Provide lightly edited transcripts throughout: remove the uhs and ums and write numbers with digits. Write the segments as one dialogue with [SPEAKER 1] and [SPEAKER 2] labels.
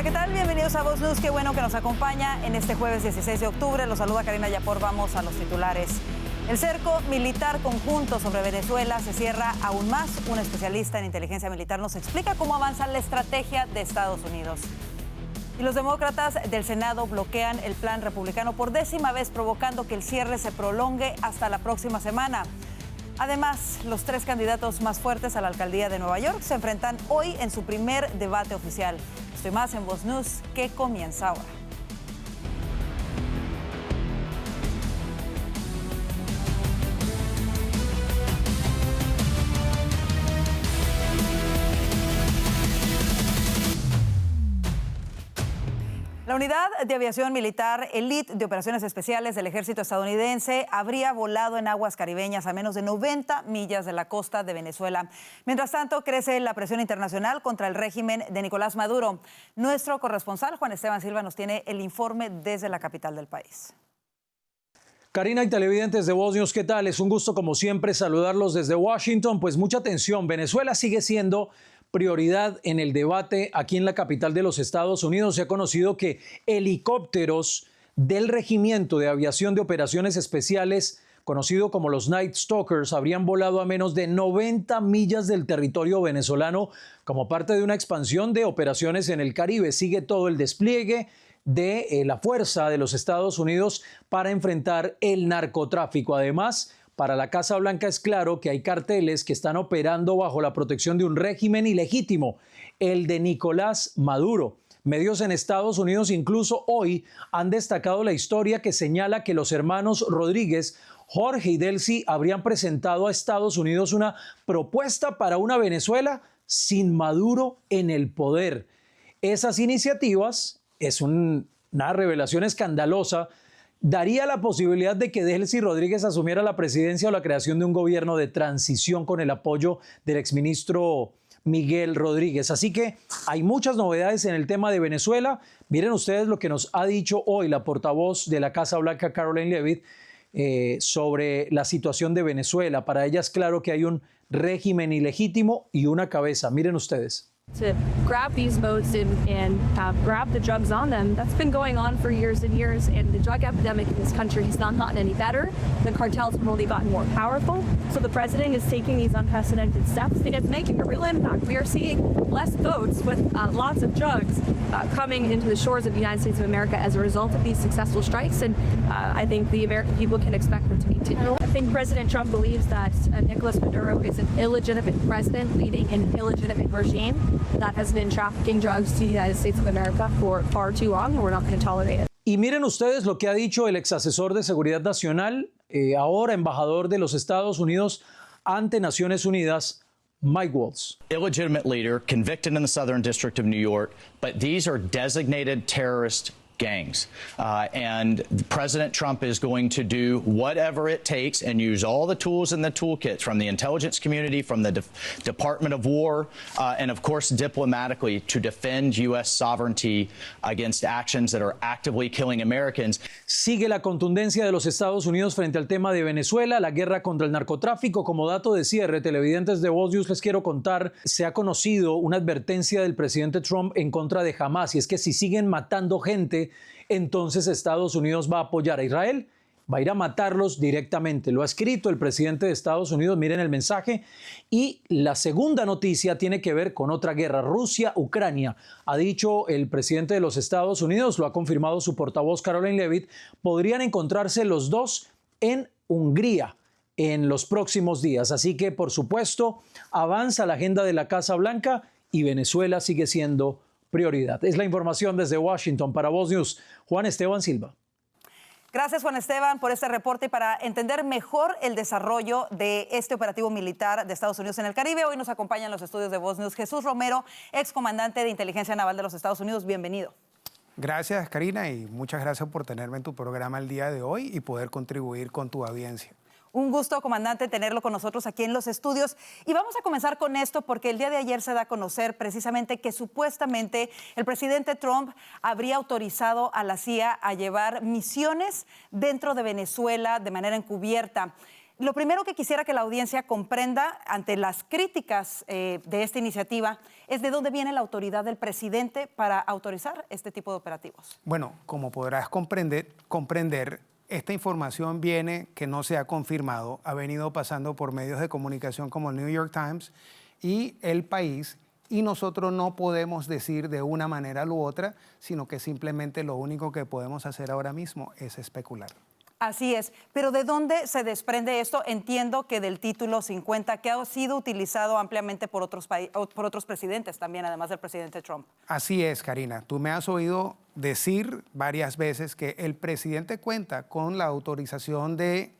[SPEAKER 1] Hola, ¿qué tal? Bienvenidos a Voz News. Qué bueno que nos acompaña en este jueves 16 de octubre. Los saluda Karina Yapor. Vamos a los titulares. El cerco militar conjunto sobre Venezuela se cierra aún más. Un especialista en inteligencia militar nos explica cómo avanza la estrategia de Estados Unidos. Y los demócratas del Senado bloquean el plan republicano por 10ª vez, provocando que el cierre se prolongue hasta la próxima semana. Además, los 3 candidatos más fuertes a la alcaldía de Nueva York se enfrentan hoy en su primer debate oficial. Estoy más en Voz News, que comienza ahora. La unidad de aviación militar Elite de Operaciones Especiales del Ejército estadounidense habría volado en aguas caribeñas a menos de 90 millas de la costa de Venezuela. Mientras tanto, crece la presión internacional contra el régimen de Nicolás Maduro. Nuestro corresponsal, Juan Esteban Silva, nos tiene el informe desde la capital del país.
[SPEAKER 2] Karina y televidentes de Voz News, ¿qué tal? Es un gusto, como siempre, saludarlos desde Washington. Pues mucha atención, Venezuela sigue siendo prioridad en el debate aquí en la capital de los Estados Unidos. Se ha conocido que helicópteros del Regimiento de Aviación de Operaciones Especiales, conocido como los Night Stalkers, habrían volado a menos de 90 millas del territorio venezolano como parte de una expansión de operaciones en el Caribe. Sigue todo el despliegue de la fuerza de los Estados Unidos para enfrentar el narcotráfico. Además, para la Casa Blanca es claro que hay carteles que están operando bajo la protección de un régimen ilegítimo, el de Nicolás Maduro. Medios en Estados Unidos incluso hoy han destacado la historia que señala que los hermanos Rodríguez, Jorge y Delcy, habrían presentado a Estados Unidos una propuesta para una Venezuela sin Maduro en el poder. Esas iniciativas es una revelación escandalosa. Daría la posibilidad de que Delcy Rodríguez asumiera la presidencia o la creación de un gobierno de transición con el apoyo del exministro Miguel Rodríguez. Así que hay muchas novedades en el tema de Venezuela. Miren ustedes lo que nos ha dicho hoy la portavoz de la Casa Blanca, Karoline Leavitt, sobre la situación de Venezuela. Para ella es claro que hay un régimen ilegítimo y una cabeza. Miren ustedes.
[SPEAKER 3] To grab these boats and grab the drugs on them. That's been going on for years and years, and the drug epidemic in this country has not gotten any better. The cartels have only gotten more powerful. So the president is taking these unprecedented steps, and it's making a real impact. We are seeing less boats with lots of drugs coming into the shores of the United States of America as a result of these successful strikes, and I think the American people can expect them to continue. I think President Trump believes that Nicolas Maduro is an illegitimate president leading an illegitimate regime that has been trafficking drugs to the United States of America for far too long, and we're not going to tolerate it.
[SPEAKER 2] Y miren ustedes lo que ha dicho el ex asesor de Seguridad Nacional, ahora embajador de los Estados Unidos ante Naciones Unidas, Mike Waltz.
[SPEAKER 4] Illegitimate leader, convicted in the Southern District of New York, but these are designated terrorist gangs. And President Trump is going to do whatever it takes and use all the tools in the toolkit from the intelligence community, from the Department of War, and of course diplomatically to defend U.S. sovereignty against actions that are actively killing Americans.
[SPEAKER 2] Sigue la contundencia de los Estados Unidos frente al tema de Venezuela, la guerra contra el narcotráfico. Como dato de cierre, televidentes de Voz News, les quiero contar, se ha conocido una advertencia del presidente Trump en contra de Hamás, y es que si siguen matando gente, entonces Estados Unidos va a apoyar a Israel, va a ir a matarlos directamente. Lo ha escrito el presidente de Estados Unidos, miren el mensaje. Y la segunda noticia tiene que ver con otra guerra, Rusia-Ucrania. Ha dicho el presidente de los Estados Unidos, lo ha confirmado su portavoz Karoline Leavitt, podrían encontrarse los dos en Hungría en los próximos días. Así que, por supuesto, avanza la agenda de la Casa Blanca y Venezuela sigue siendo prioridad. Es la información desde Washington para Voz News. Juan Esteban Silva.
[SPEAKER 1] Gracias, Juan Esteban, por este reporte. Y para entender mejor el desarrollo de este operativo militar de Estados Unidos en el Caribe, hoy nos acompaña en los estudios de Voz News Jesús Romero, excomandante de Inteligencia Naval de los Estados Unidos. Bienvenido.
[SPEAKER 5] Gracias, Karina, y muchas gracias por tenerme en tu programa el día de hoy y poder contribuir con tu audiencia.
[SPEAKER 1] Un gusto, comandante, tenerlo con nosotros aquí en los estudios. Y vamos a comenzar con esto porque el día de ayer se da a conocer precisamente que supuestamente el presidente Trump habría autorizado a la CIA a llevar misiones dentro de Venezuela de manera encubierta. lo primero que quisiera que la audiencia comprenda ante las críticas de esta iniciativa es de dónde viene la autoridad del presidente para autorizar este tipo de operativos.
[SPEAKER 5] Bueno, como podrás comprender, esta información viene que no se ha confirmado, ha venido pasando por medios de comunicación como el New York Times y El País, y nosotros no podemos decir de una manera u otra, sino que simplemente lo único que podemos hacer ahora mismo es especular.
[SPEAKER 1] Así es, pero ¿de dónde se desprende esto? Entiendo que del título 50, que ha sido utilizado ampliamente por otros presidentes también, además del presidente Trump.
[SPEAKER 5] Así es, Karina. Tú me has oído decir varias veces que el presidente cuenta con la autorización del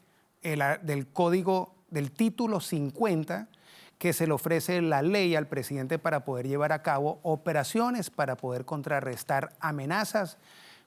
[SPEAKER 5] código del título 50, que se le ofrece la ley al presidente para poder llevar a cabo operaciones para poder contrarrestar amenazas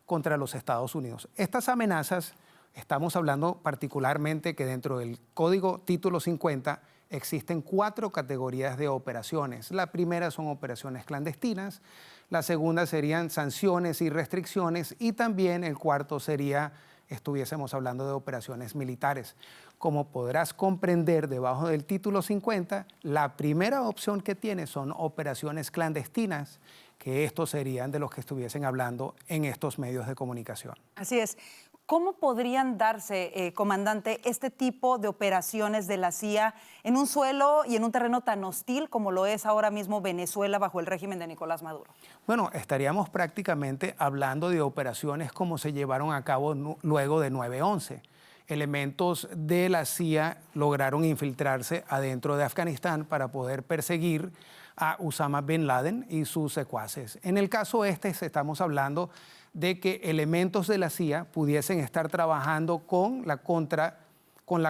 [SPEAKER 5] contra los Estados Unidos. Estas amenazas, estamos hablando particularmente que dentro del Código Título 50 existen 4 categorías de operaciones. La primera son operaciones clandestinas, la segunda serían sanciones y restricciones y también el cuarto sería, estuviésemos hablando de operaciones militares. Como podrás comprender, debajo del Título 50, la primera opción que tiene son operaciones clandestinas, que estos serían de los que estuviesen hablando en estos medios de comunicación.
[SPEAKER 1] Así es. ¿Cómo podrían darse, comandante, este tipo de operaciones de la CIA en un suelo y en un terreno tan hostil como lo es ahora mismo Venezuela bajo el régimen de Nicolás Maduro?
[SPEAKER 5] Bueno, estaríamos prácticamente hablando de operaciones como se llevaron a cabo luego de 9/11. Elementos de la CIA lograron infiltrarse adentro de Afganistán para poder perseguir a Osama Bin Laden y sus secuaces. En el caso estamos hablando de que elementos de la CIA pudiesen estar trabajando con la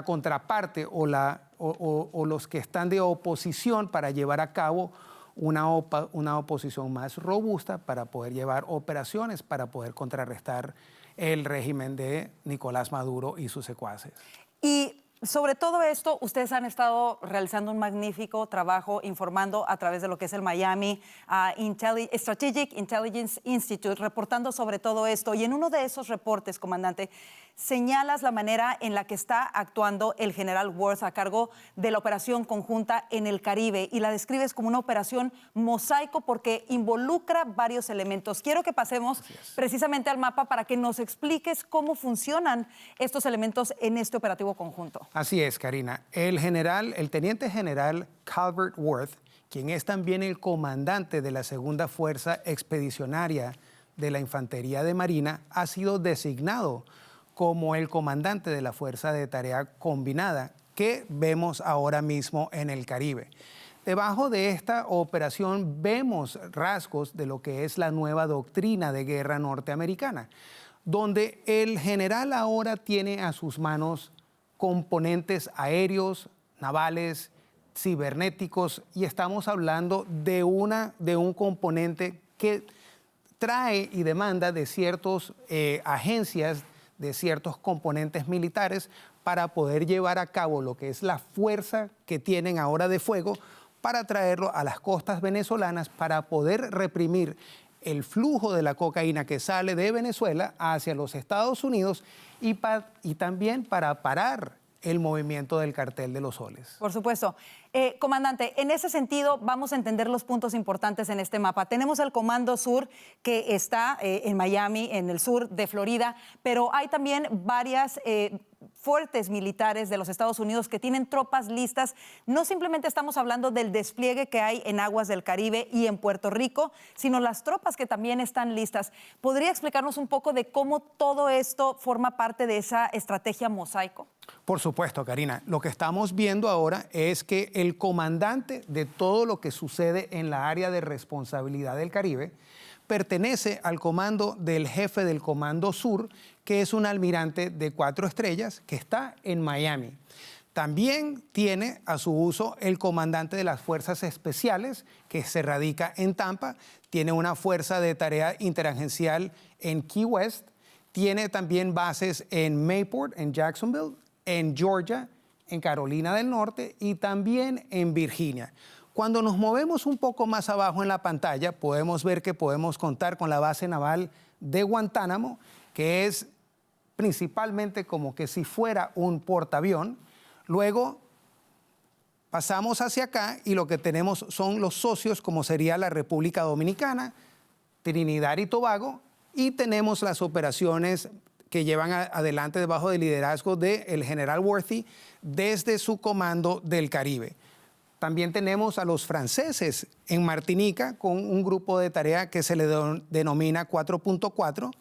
[SPEAKER 5] contraparte o los que están de oposición para llevar a cabo una oposición más robusta para poder llevar operaciones para poder contrarrestar el régimen de Nicolás Maduro y sus secuaces.
[SPEAKER 1] Y sobre todo esto, ustedes han estado realizando un magnífico trabajo informando a través de lo que es el Miami Strategic Intelligence Institute, reportando sobre todo esto. Y en uno de esos reportes, comandante, señalas la manera en la que está actuando el general Worth a cargo de la operación conjunta en el Caribe y la describes como una operación mosaico porque involucra varios elementos. Quiero que pasemos precisamente al mapa para que nos expliques cómo funcionan estos elementos en este operativo conjunto.
[SPEAKER 5] Así es, Karina. El teniente general Calvert Worth, quien es también el comandante de la Segunda Fuerza Expedicionaria de la Infantería de Marina, ha sido designado como el comandante de la Fuerza de Tarea Combinada que vemos ahora mismo en el Caribe. Debajo de esta operación vemos rasgos de lo que es la nueva doctrina de guerra norteamericana, donde el general ahora tiene a sus manos componentes aéreos, navales, cibernéticos, y estamos hablando de un componente que trae y demanda de ciertas agencias, de ciertos componentes militares para poder llevar a cabo lo que es la fuerza que tienen ahora de fuego para traerlo a las costas venezolanas para poder reprimir el flujo de la cocaína que sale de Venezuela hacia los Estados Unidos y también para parar el movimiento del cartel de los soles.
[SPEAKER 1] Por supuesto. Comandante, en ese sentido vamos a entender los puntos importantes en este mapa. Tenemos el Comando Sur que está en Miami, en el sur de Florida, pero hay también varias fuertes militares de los Estados Unidos que tienen tropas listas. No simplemente estamos hablando del despliegue que hay en aguas del Caribe y en Puerto Rico, sino las tropas que también están listas. ¿Podría explicarnos un poco de cómo todo esto forma parte de esa estrategia mosaico?
[SPEAKER 5] Por supuesto, Karina. Lo que estamos viendo ahora es que el comandante de todo lo que sucede en la área de responsabilidad del Caribe pertenece al comando del jefe del Comando Sur, que es un almirante de 4 estrellas que está en Miami. También tiene a su uso el comandante de las Fuerzas Especiales, que se radica en Tampa, tiene una fuerza de tarea interagencial en Key West, tiene también bases en Mayport, en Jacksonville, en Georgia, en Carolina del Norte y también en Virginia. Cuando nos movemos un poco más abajo en la pantalla, podemos ver que podemos contar con la base naval de Guantánamo, que es principalmente como que si fuera un portaavión. Luego pasamos hacia acá y lo que tenemos son los socios, como sería la República Dominicana, Trinidad y Tobago, y tenemos las operaciones que llevan adelante debajo del liderazgo del general Worthy desde su comando del Caribe. También tenemos a los franceses en Martinica con un grupo de tarea que se le denomina 4.4.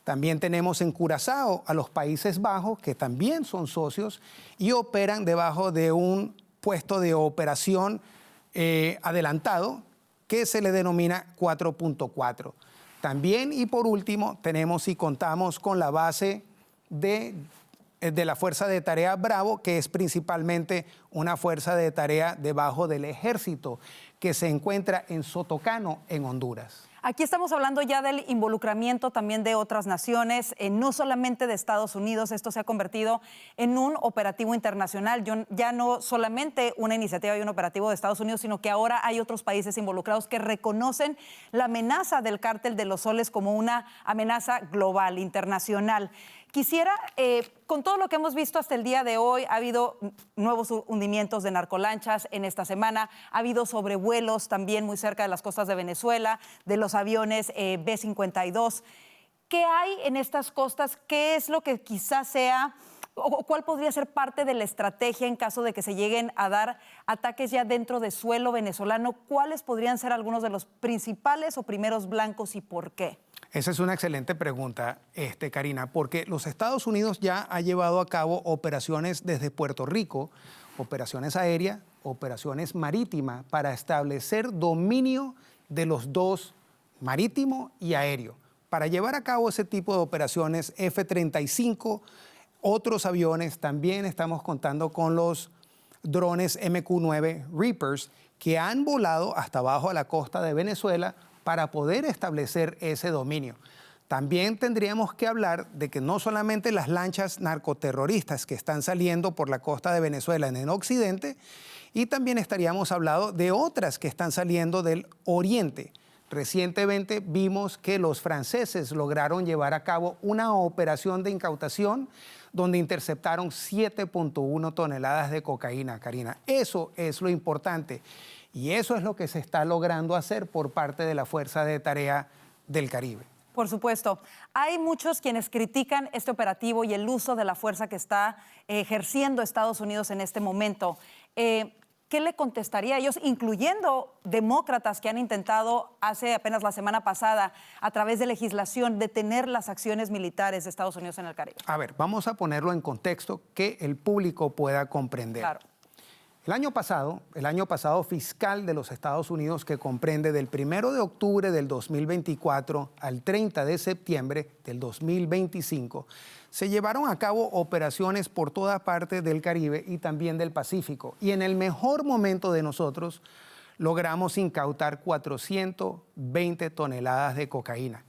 [SPEAKER 5] También tenemos en Curazao a los Países Bajos, que también son socios y operan debajo de un puesto de operación adelantado que se le denomina 4.4. También y por último tenemos y contamos con la base de la Fuerza de Tarea Bravo, que es principalmente una fuerza de tarea debajo del ejército que se encuentra en Sotocano, en Honduras.
[SPEAKER 1] Aquí estamos hablando ya del involucramiento también de otras naciones, no solamente de Estados Unidos. Esto se ha convertido en un operativo internacional. Ya no solamente una iniciativa y un operativo de Estados Unidos, sino que ahora hay otros países involucrados que reconocen la amenaza del Cártel de los Soles como una amenaza global, internacional. Quisiera, con todo lo que hemos visto hasta el día de hoy, ha habido nuevos hundimientos de narcolanchas en esta semana, ha habido sobrevuelos también muy cerca de las costas de Venezuela, de los aviones B-52. ¿Qué hay en estas costas? ¿Qué es lo que quizás sea, o cuál podría ser parte de la estrategia en caso de que se lleguen a dar ataques ya dentro de suelo venezolano? ¿Cuáles podrían ser algunos de los principales o primeros blancos y por qué?
[SPEAKER 5] Esa es una excelente pregunta, Karina, porque los Estados Unidos ya ha llevado a cabo operaciones desde Puerto Rico, operaciones aéreas, operaciones marítimas, para establecer dominio de los dos, marítimo y aéreo. Para llevar a cabo ese tipo de operaciones, F-35, otros aviones, también estamos contando con los drones MQ-9 Reapers, que han volado hasta abajo a la costa de Venezuela para poder establecer ese dominio. También tendríamos que hablar de que no solamente las lanchas narcoterroristas que están saliendo por la costa de Venezuela en el occidente, y también estaríamos hablando de otras que están saliendo del oriente. Recientemente vimos que los franceses lograron llevar a cabo una operación de incautación donde interceptaron 7.1 toneladas de cocaína, Karina. Eso es lo importante. Y eso es lo que se está logrando hacer por parte de la Fuerza de Tarea del Caribe.
[SPEAKER 1] Por supuesto. Hay muchos quienes critican este operativo y el uso de la fuerza que está ejerciendo Estados Unidos en este momento. ¿Qué le contestaría a ellos, incluyendo demócratas que han intentado hace apenas la semana pasada, a través de legislación, detener las acciones militares de Estados Unidos en el Caribe?
[SPEAKER 5] A ver, vamos a ponerlo en contexto que el público pueda comprender.
[SPEAKER 1] Claro.
[SPEAKER 5] El año pasado fiscal de los Estados Unidos, que comprende del 1 de octubre del 2024 al 30 de septiembre del 2025, se llevaron a cabo operaciones por toda parte del Caribe y también del Pacífico. Y en el mejor momento de nosotros, logramos incautar 420 toneladas de cocaína.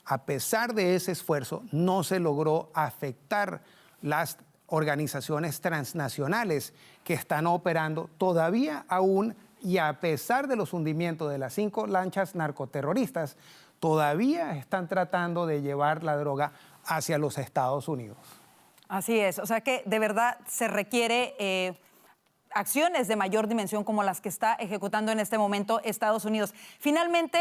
[SPEAKER 5] A pesar de ese esfuerzo, no se logró afectar las organizaciones transnacionales que están operando todavía aún, y a pesar de los hundimientos de las 5 lanchas narcoterroristas, todavía están tratando de llevar la droga hacia los Estados Unidos.
[SPEAKER 1] Así es, o sea que de verdad se requiere acciones de mayor dimensión como las que está ejecutando en este momento Estados Unidos. Finalmente,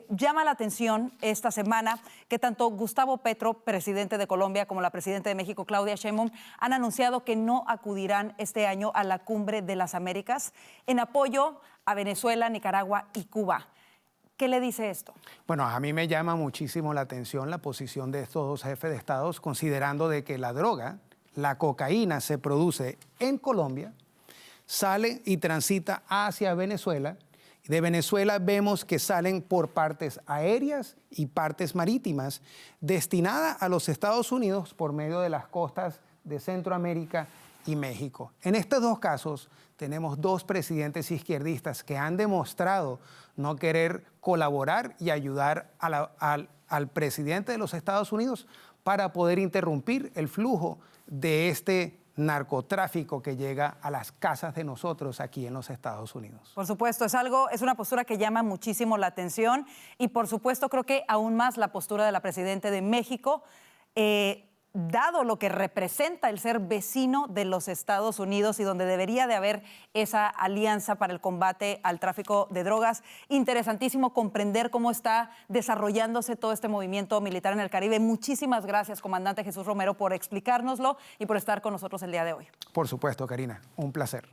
[SPEAKER 1] llama la atención esta semana que tanto Gustavo Petro, presidente de Colombia, como la presidenta de México, Claudia Sheinbaum, han anunciado que no acudirán este año a la Cumbre de las Américas en apoyo a Venezuela, Nicaragua y Cuba. ¿Qué le dice esto?
[SPEAKER 5] Bueno, a mí me llama muchísimo la atención la posición de estos dos jefes de Estados, considerando de que la droga, la cocaína, se produce en Colombia, sale y transita hacia Venezuela. De Venezuela vemos que salen por partes aéreas y partes marítimas destinadas a los Estados Unidos por medio de las costas de Centroamérica y México. En estos dos casos tenemos dos presidentes izquierdistas que han demostrado no querer colaborar y ayudar al presidente de los Estados Unidos para poder interrumpir el flujo de este narcotráfico que llega a las casas de nosotros aquí en los Estados Unidos.
[SPEAKER 1] Por supuesto, es una postura que llama muchísimo la atención y por supuesto creo que aún más la postura de la presidenta de México, dado lo que representa el ser vecino de los Estados Unidos y donde debería de haber esa alianza para el combate al tráfico de drogas. Interesantísimo comprender cómo está desarrollándose todo este movimiento militar en el Caribe. Muchísimas gracias, comandante Jesús Romero, por explicárnoslo y por estar con nosotros el día de hoy.
[SPEAKER 5] Por supuesto, Karina, un placer.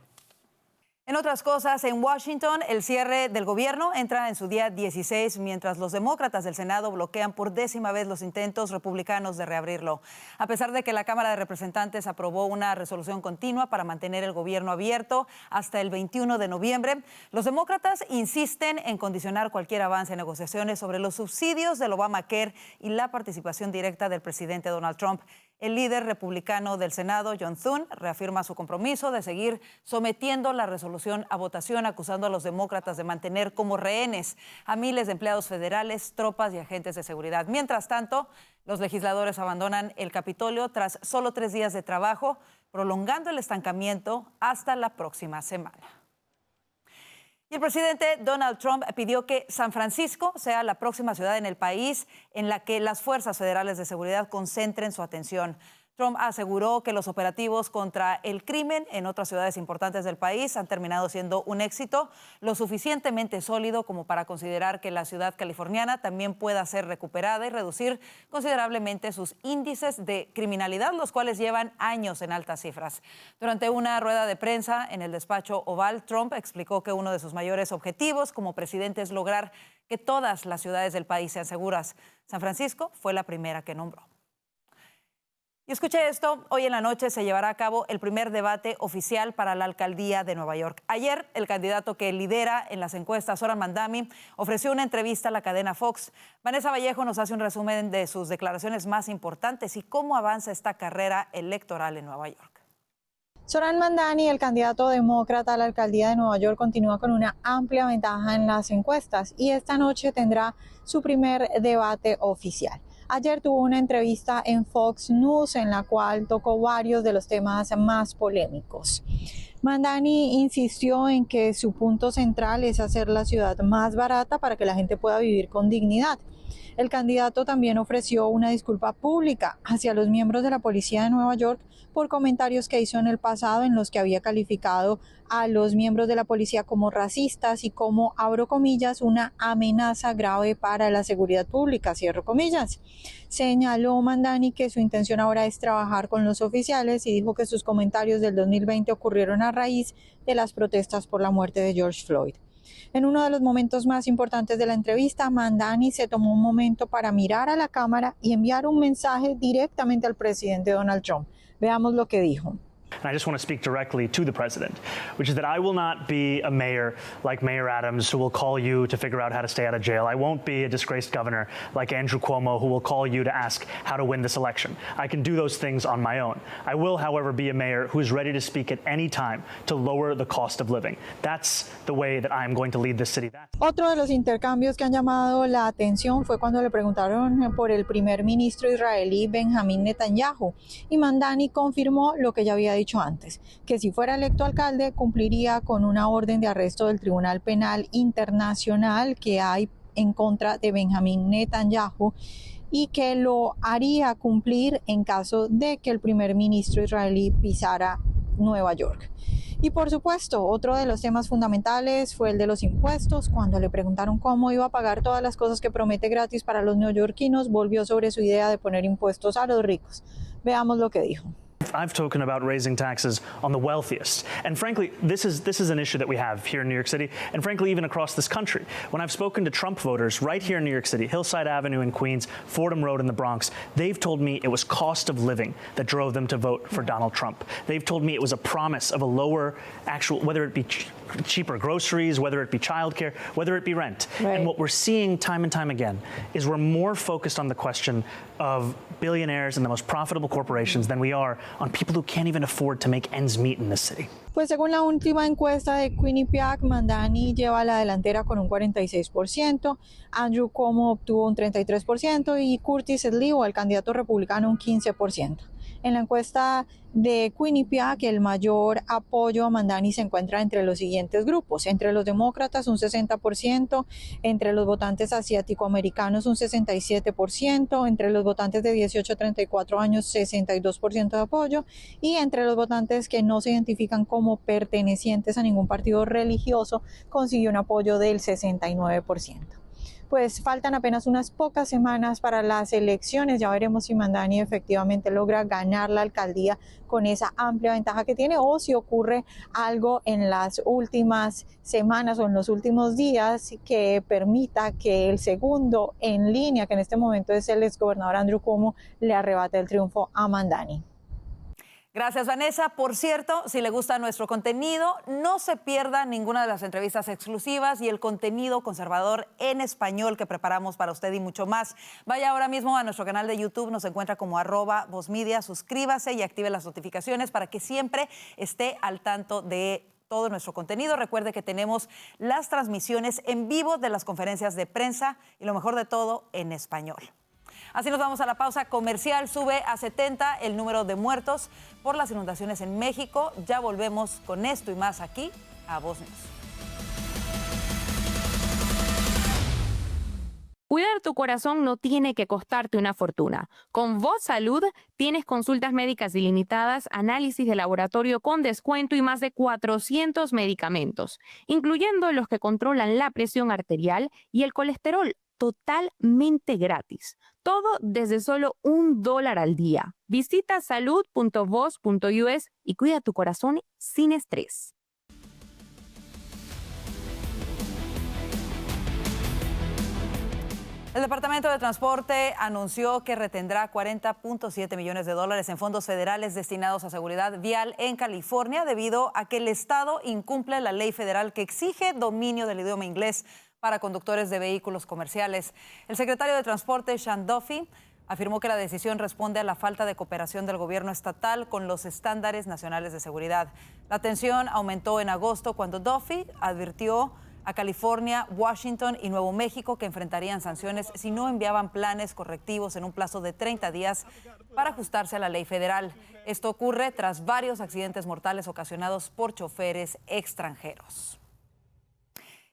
[SPEAKER 1] En otras cosas, en Washington, el cierre del gobierno entra en su día 16, mientras los demócratas del Senado bloquean por 10ª vez los intentos republicanos de reabrirlo. A pesar de que la Cámara de Representantes aprobó una resolución continua para mantener el gobierno abierto hasta el 21 de noviembre, los demócratas insisten en condicionar cualquier avance en negociaciones sobre los subsidios del Obamacare y la participación directa del presidente Donald Trump. El líder republicano del Senado, John Thune, reafirma su compromiso de seguir sometiendo la resolución a votación, acusando a los demócratas de mantener como rehenes a miles de empleados federales, tropas y agentes de seguridad. Mientras tanto, los legisladores abandonan el Capitolio tras solo 3 días de trabajo, prolongando el estancamiento hasta la próxima semana. Y el presidente Donald Trump pidió que San Francisco sea la próxima ciudad en el país en la que las fuerzas federales de seguridad concentren su atención. Trump aseguró que los operativos contra el crimen en otras ciudades importantes del país han terminado siendo un éxito lo suficientemente sólido como para considerar que la ciudad californiana también pueda ser recuperada y reducir considerablemente sus índices de criminalidad, los cuales llevan años en altas cifras. Durante una rueda de prensa en el despacho Oval, Trump explicó que uno de sus mayores objetivos como presidente es lograr que todas las ciudades del país sean seguras. San Francisco fue la primera que nombró. Y escuche esto, hoy en la noche se llevará a cabo el primer debate oficial para la alcaldía de Nueva York. Ayer, el candidato que lidera en las encuestas, Zohran Mamdani, ofreció una entrevista a la cadena Fox. Vanessa Vallejo nos hace un resumen de sus declaraciones más importantes y cómo avanza esta carrera electoral en Nueva York.
[SPEAKER 6] Zohran Mamdani, el candidato demócrata a la alcaldía de Nueva York, continúa con una amplia ventaja en las encuestas y esta noche tendrá su primer debate oficial. Ayer tuvo una entrevista en Fox News en la cual tocó varios de los temas más polémicos. Mamdani insistió en que su punto central es hacer la ciudad más barata para que la gente pueda vivir con dignidad. El candidato también ofreció una disculpa pública hacia los miembros de la policía de Nueva York por comentarios que hizo en el pasado en los que había calificado a los miembros de la policía como racistas y como, abro comillas, una amenaza grave para la seguridad pública, cierro comillas. Señaló Mamdani que su intención ahora es trabajar con los oficiales y dijo que sus comentarios del 2020 ocurrieron a raíz de las protestas por la muerte de George Floyd. En uno de los momentos más importantes de la entrevista, Mamdani se tomó un momento para mirar a la cámara y enviar un mensaje directamente al presidente Donald Trump. Veamos lo que dijo.
[SPEAKER 7] And I just want to speak directly to the president, which is that I will not be a mayor like Mayor Adams who will call you to figure out how to stay out of jail. I won't be a disgraced governor like Andrew Cuomo who will call you to ask how to win this election. I can do those things on my own. I will, however, be a mayor who is ready to speak at any time to lower the cost of living. That's the way that I am going to lead this city.
[SPEAKER 6] Otro de los intercambios que han llamado la atención fue cuando le preguntaron por el primer ministro israelí Benjamín Netanyahu y Mamdani confirmó lo que ya había dicho antes, que si fuera electo alcalde cumpliría con una orden de arresto del Tribunal Penal Internacional que hay en contra de Benjamín Netanyahu y que lo haría cumplir en caso de que el primer ministro israelí pisara Nueva York. Y por supuesto, otro de los temas fundamentales fue el de los impuestos. Cuando le preguntaron cómo iba a pagar todas las cosas que promete gratis para los neoyorquinos, volvió sobre su idea de poner impuestos a los ricos. Veamos lo que dijo.
[SPEAKER 7] I've spoken about raising taxes on the wealthiest. And frankly, this is an issue that we have here in New York City, and frankly, even across this country. When I've spoken to Trump voters right here in New York City, Hillside Avenue in Queens, Fordham Road in the Bronx, they've told me it was cost of living that drove them to vote for Donald Trump. They've told me it was a promise of a lower actual, whether it be cheaper groceries, whether it be childcare, whether it be rent. Right. And what we're seeing time and time again is we're more focused on the question of billionaires and the most profitable corporations than we are on people who can't even afford to make ends meet in this city.
[SPEAKER 6] Pues según la última encuesta de Quinnipiac, Mamdani lleva la delantera con un 46%, Andrew Cuomo obtuvo un 33% y Curtis Sliwa, el candidato republicano, un 15%. En la encuesta de Quinnipiac, el mayor apoyo a Mamdani se encuentra entre los siguientes grupos. Entre los demócratas un 60%, entre los votantes asiático-americanos un 67%, entre los votantes de 18 a 34 años 62% de apoyo y entre los votantes que no se identifican como pertenecientes a ningún partido religioso consiguió un apoyo del 69%. Pues faltan apenas unas pocas semanas para las elecciones. Ya veremos si Mamdani efectivamente logra ganar la alcaldía con esa amplia ventaja que tiene o si ocurre algo en las últimas semanas o en los últimos días que permita que el segundo en línea, que en este momento es el exgobernador Andrew Cuomo, le arrebate el triunfo a Mamdani.
[SPEAKER 1] Gracias, Vanessa. Por cierto, si le gusta nuestro contenido, no se pierda ninguna de las entrevistas exclusivas y el contenido conservador en español que preparamos para usted y mucho más. Vaya ahora mismo a nuestro canal de YouTube, nos encuentra como @VozMedia, suscríbase y active las notificaciones para que siempre esté al tanto de todo nuestro contenido. Recuerde que tenemos las transmisiones en vivo de las conferencias de prensa y lo mejor de todo en español. Así nos vamos a la pausa comercial. Sube a 70 el número de muertos por las inundaciones en México. Ya volvemos con esto y más aquí a Voz News.
[SPEAKER 8] Cuidar tu corazón no tiene que costarte una fortuna. Con Voz Salud tienes consultas médicas ilimitadas, análisis de laboratorio con descuento y más de 400 medicamentos, incluyendo los que controlan la presión arterial y el colesterol, totalmente gratis. Todo desde solo $1 al día. Visita salud.voz.us y cuida tu corazón sin estrés.
[SPEAKER 1] El Departamento de Transporte anunció que retendrá $40.7 millones en fondos federales destinados a seguridad vial en California debido a que el estado incumple la ley federal que exige dominio del idioma inglés para conductores de vehículos comerciales. El secretario de Transporte, Sean Duffy, afirmó que la decisión responde a la falta de cooperación del gobierno estatal con los estándares nacionales de seguridad. La tensión aumentó en agosto cuando Duffy advirtió a California, Washington y Nuevo México que enfrentarían sanciones si no enviaban planes correctivos en un plazo de 30 días para ajustarse a la ley federal. Esto ocurre tras varios accidentes mortales ocasionados por choferes extranjeros.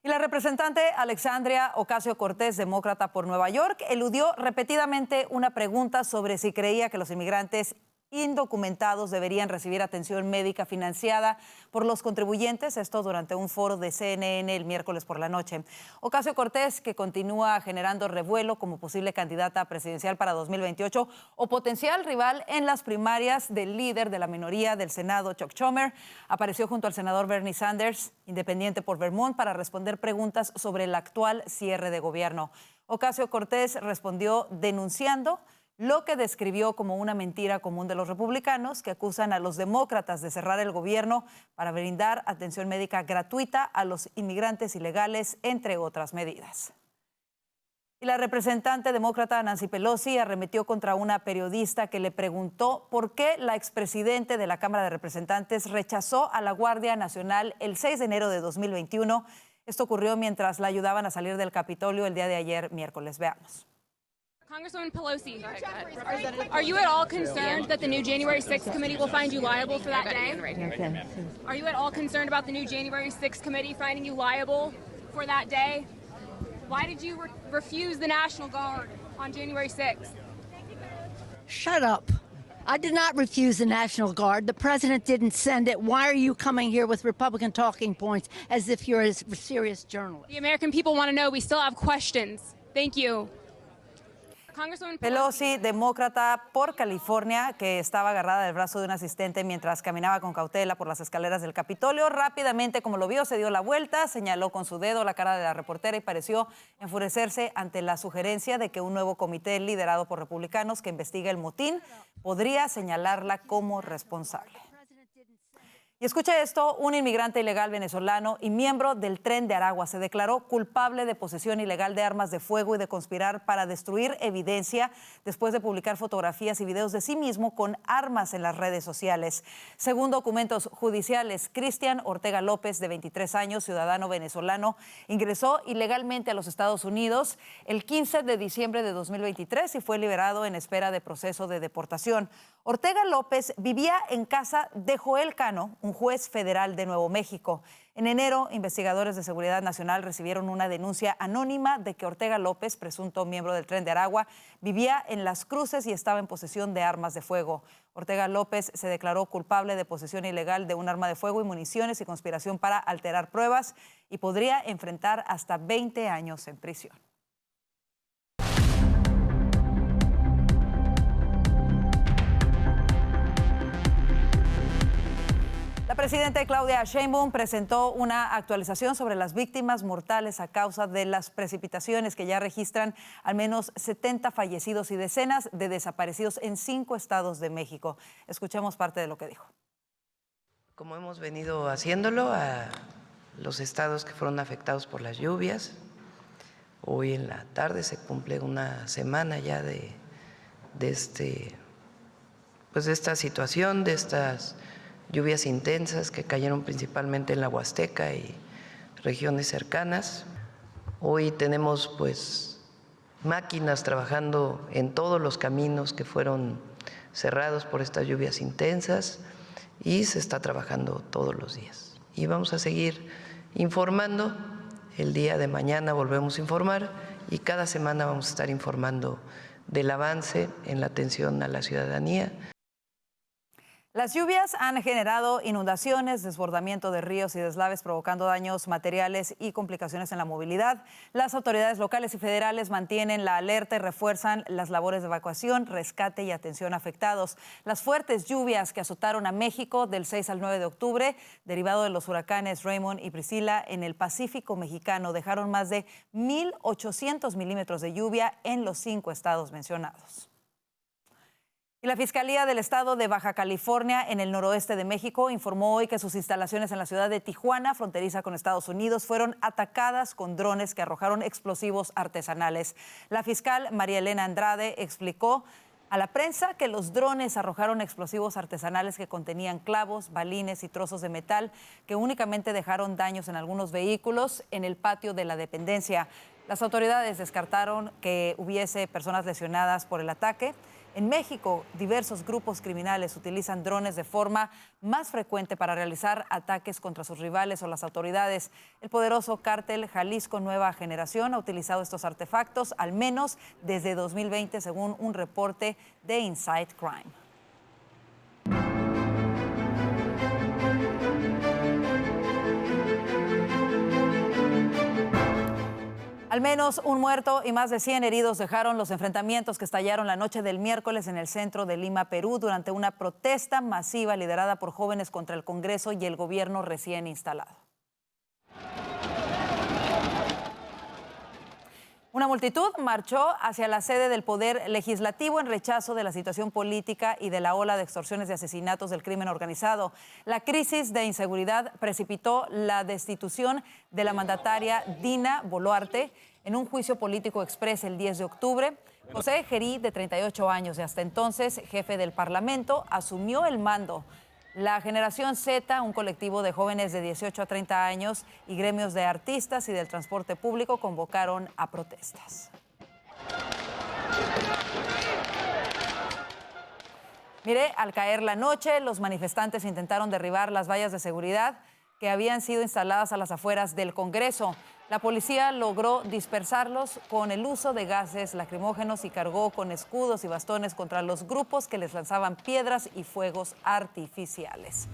[SPEAKER 1] Y la representante Alexandria Ocasio-Cortez, demócrata por Nueva York, eludió repetidamente una pregunta sobre si creía que los inmigrantes indocumentados deberían recibir atención médica financiada por los contribuyentes, esto durante un foro de CNN el miércoles por la noche. Ocasio-Cortez, que continúa generando revuelo como posible candidata presidencial para 2028 o potencial rival en las primarias del líder de la minoría del Senado, Chuck Schumer, apareció junto al senador Bernie Sanders, independiente por Vermont, para responder preguntas sobre el actual cierre de gobierno. Ocasio-Cortez respondió denunciando lo que describió como una mentira común de los republicanos que acusan a los demócratas de cerrar el gobierno para brindar atención médica gratuita a los inmigrantes ilegales, entre otras medidas. Y la representante demócrata Nancy Pelosi arremetió contra una periodista que le preguntó por qué la expresidente de la Cámara de Representantes rechazó a la Guardia Nacional el 6 de enero de 2021. Esto ocurrió mientras la ayudaban a salir del Capitolio el día de ayer, miércoles. Veamos.
[SPEAKER 9] Congresswoman Pelosi, are you at all concerned that the new January 6th committee will find you liable for that day? Are you at all concerned about the new January 6th committee finding you liable for that day? Why did you refuse the National Guard on January 6th?
[SPEAKER 10] Shut up. I did not refuse the National Guard. The president didn't send it. Why are you coming here with Republican talking points as if you're a serious journalist?
[SPEAKER 9] The American people want to know. We still have questions. Thank you.
[SPEAKER 1] Pelosi, demócrata por California, que estaba agarrada del brazo de un asistente mientras caminaba con cautela por las escaleras del Capitolio. Rápidamente, como lo vio, se dio la vuelta, señaló con su dedo la cara de la reportera y pareció enfurecerse ante la sugerencia de que un nuevo comité liderado por republicanos que investiga el motín podría señalarla como responsable. Y escuche esto, un inmigrante ilegal venezolano y miembro del Tren de Aragua se declaró culpable de posesión ilegal de armas de fuego y de conspirar para destruir evidencia después de publicar fotografías y videos de sí mismo con armas en las redes sociales. Según documentos judiciales, Cristian Ortega López, de 23 años, ciudadano venezolano, ingresó ilegalmente a los Estados Unidos el 15 de diciembre de 2023 y fue liberado en espera de proceso de deportación. Ortega López vivía en casa de Joel Cano, un juez federal de Nuevo México. En enero, investigadores de Seguridad Nacional recibieron una denuncia anónima de que Ortega López, presunto miembro del Tren de Aragua, vivía en Las Cruces y estaba en posesión de armas de fuego. Ortega López se declaró culpable de posesión ilegal de un arma de fuego y municiones y conspiración para alterar pruebas y podría enfrentar hasta 20 años en prisión. La presidenta Claudia Sheinbaum presentó una actualización sobre las víctimas mortales a causa de las precipitaciones que ya registran al menos 70 fallecidos y decenas de desaparecidos en 5 estados de México. Escuchemos parte de lo que dijo.
[SPEAKER 11] Como hemos venido haciéndolo a los estados que fueron afectados por las lluvias, hoy en la tarde se cumple una semana ya de esta situación, de estas lluvias intensas que cayeron principalmente en la Huasteca y regiones cercanas. Hoy tenemos máquinas trabajando en todos los caminos que fueron cerrados por estas lluvias intensas y se está trabajando todos los días. Y vamos a seguir informando. El día de mañana volvemos a informar y cada semana vamos a estar informando del avance en la atención a la ciudadanía.
[SPEAKER 1] Las lluvias han generado inundaciones, desbordamiento de ríos y deslaves, provocando daños materiales y complicaciones en la movilidad. Las autoridades locales y federales mantienen la alerta y refuerzan las labores de evacuación, rescate y atención a afectados. Las fuertes lluvias que azotaron a México del 6 al 9 de octubre, derivado de los huracanes Raymond y Priscila en el Pacífico mexicano, dejaron más de 1,800 milímetros de lluvia en los 5 estados mencionados. Y la Fiscalía del Estado de Baja California, en el noroeste de México, informó hoy que sus instalaciones en la ciudad de Tijuana, fronteriza con Estados Unidos, fueron atacadas con drones que arrojaron explosivos artesanales. La fiscal María Elena Andrade explicó a la prensa que los drones arrojaron explosivos artesanales que contenían clavos, balines y trozos de metal que únicamente dejaron daños en algunos vehículos en el patio de la dependencia. Las autoridades descartaron que hubiese personas lesionadas por el ataque. En México, diversos grupos criminales utilizan drones de forma más frecuente para realizar ataques contra sus rivales o las autoridades. El poderoso cártel Jalisco Nueva Generación ha utilizado estos artefactos al menos desde 2020, según un reporte de Inside Crime. Al menos un muerto y más de 100 heridos dejaron los enfrentamientos que estallaron la noche del miércoles en el centro de Lima, Perú, durante una protesta masiva liderada por jóvenes contra el Congreso y el gobierno recién instalado. Una multitud marchó hacia la sede del Poder Legislativo en rechazo de la situación política y de la ola de extorsiones y asesinatos del crimen organizado. La crisis de inseguridad precipitó la destitución de la mandataria Dina Boluarte en un juicio político exprés el 10 de octubre. José Gerí, de 38 años y hasta entonces jefe del Parlamento, asumió el mando. La Generación Z, un colectivo de jóvenes de 18 a 30 años y gremios de artistas y del transporte público convocaron a protestas. Mire, al caer la noche, los manifestantes intentaron derribar las vallas de seguridad que habían sido instaladas a las afueras del Congreso. La policía logró dispersarlos con el uso de gases lacrimógenos y cargó con escudos y bastones contra los grupos que les lanzaban piedras y fuegos artificiales.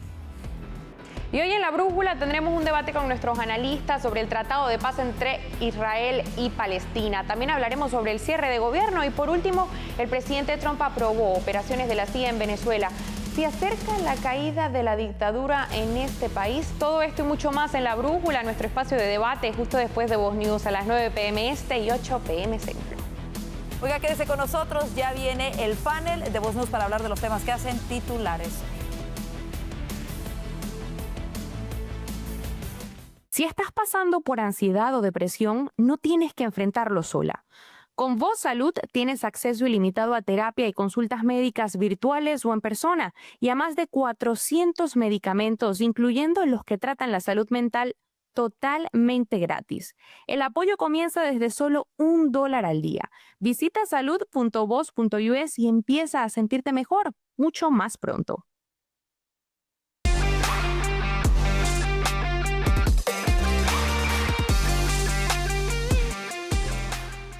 [SPEAKER 8] Y hoy en La Brújula tendremos un debate con nuestros analistas sobre el tratado de paz entre Israel y Palestina. También hablaremos sobre el cierre de gobierno y por último, el presidente Trump aprobó operaciones de la CIA en Venezuela. Se acerca la caída de la dictadura en este país. Todo esto y mucho más en La Brújula, nuestro espacio de debate, justo después de Voz News a las 9 p.m. este y 8 p.m. centro.
[SPEAKER 1] Oiga, quédese con nosotros. Ya viene el panel de Voz News para hablar de los temas que hacen titulares.
[SPEAKER 8] Si estás pasando por ansiedad o depresión, no tienes que enfrentarlo sola. Con Voz Salud tienes acceso ilimitado a terapia y consultas médicas virtuales o en persona y a más de 400 medicamentos, incluyendo los que tratan la salud mental, totalmente gratis. El apoyo comienza desde solo $1 al día. Visita salud.voz.us y empieza a sentirte mejor, mucho más pronto.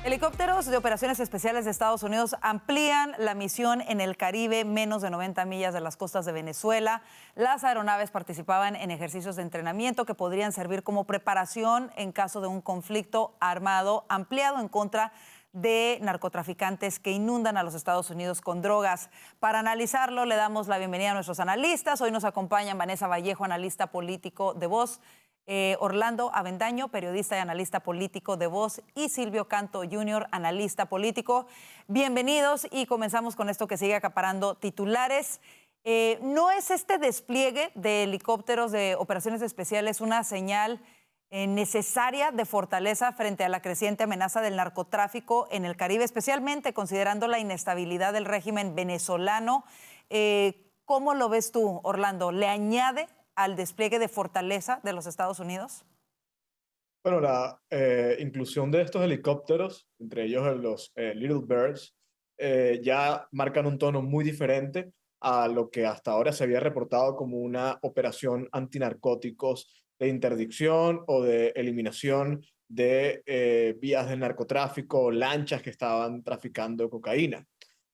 [SPEAKER 1] Helicópteros de operaciones especiales de Estados Unidos amplían la misión en el Caribe, menos de 90 millas de las costas de Venezuela. Las aeronaves participaban en ejercicios de entrenamiento que podrían servir como preparación en caso de un conflicto armado ampliado en contra de narcotraficantes que inundan a los Estados Unidos con drogas. Para analizarlo, le damos la bienvenida a nuestros analistas. Hoy nos acompañan Vanessa Vallejo, analista político de Voz, Orlando Avendaño, periodista y analista político de Voz, y Silvio Canto Jr., analista político. Bienvenidos y comenzamos con esto que sigue acaparando titulares. ¿No es este despliegue de helicópteros de operaciones especiales una señal necesaria de fortaleza frente a la creciente amenaza del narcotráfico en el Caribe, especialmente considerando la inestabilidad del régimen venezolano? ¿Cómo lo ves tú, Orlando? ¿Le añade al despliegue de fortaleza de los Estados Unidos?
[SPEAKER 12] Bueno, la inclusión de estos helicópteros, entre ellos los Little Birds, ya marcan un tono muy diferente a lo que hasta ahora se había reportado como una operación antinarcóticos de interdicción o de eliminación de vías del narcotráfico o lanchas que estaban traficando cocaína.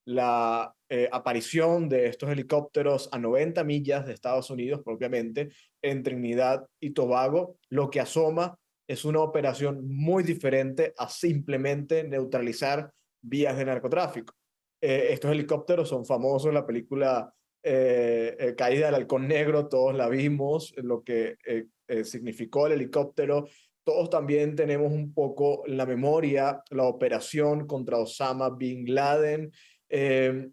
[SPEAKER 12] La aparición de estos helicópteros a 90 millas de Estados Unidos, propiamente, en Trinidad y Tobago, lo que asoma es una operación muy diferente a simplemente neutralizar vías de narcotráfico. Estos helicópteros son famosos, la película Caída del Halcón Negro, todos la vimos, lo que significó el helicóptero. Todos también tenemos un poco en la memoria la operación contra Osama Bin Laden.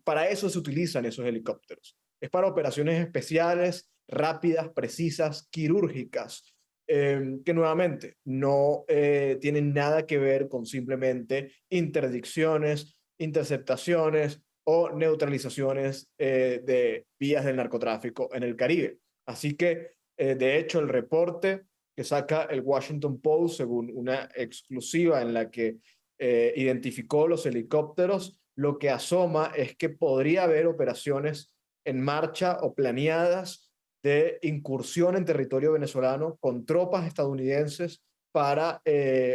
[SPEAKER 12] Para eso se utilizan esos helicópteros. Es para operaciones especiales, rápidas, precisas, quirúrgicas, que nuevamente no tienen nada que ver con simplemente interdicciones, interceptaciones o neutralizaciones de vías del narcotráfico en el Caribe. Así que, de hecho, el reporte que saca el Washington Post, según una exclusiva en la que identificó los helicópteros, lo que asoma es que podría haber operaciones en marcha o planeadas de incursión en territorio venezolano con tropas estadounidenses para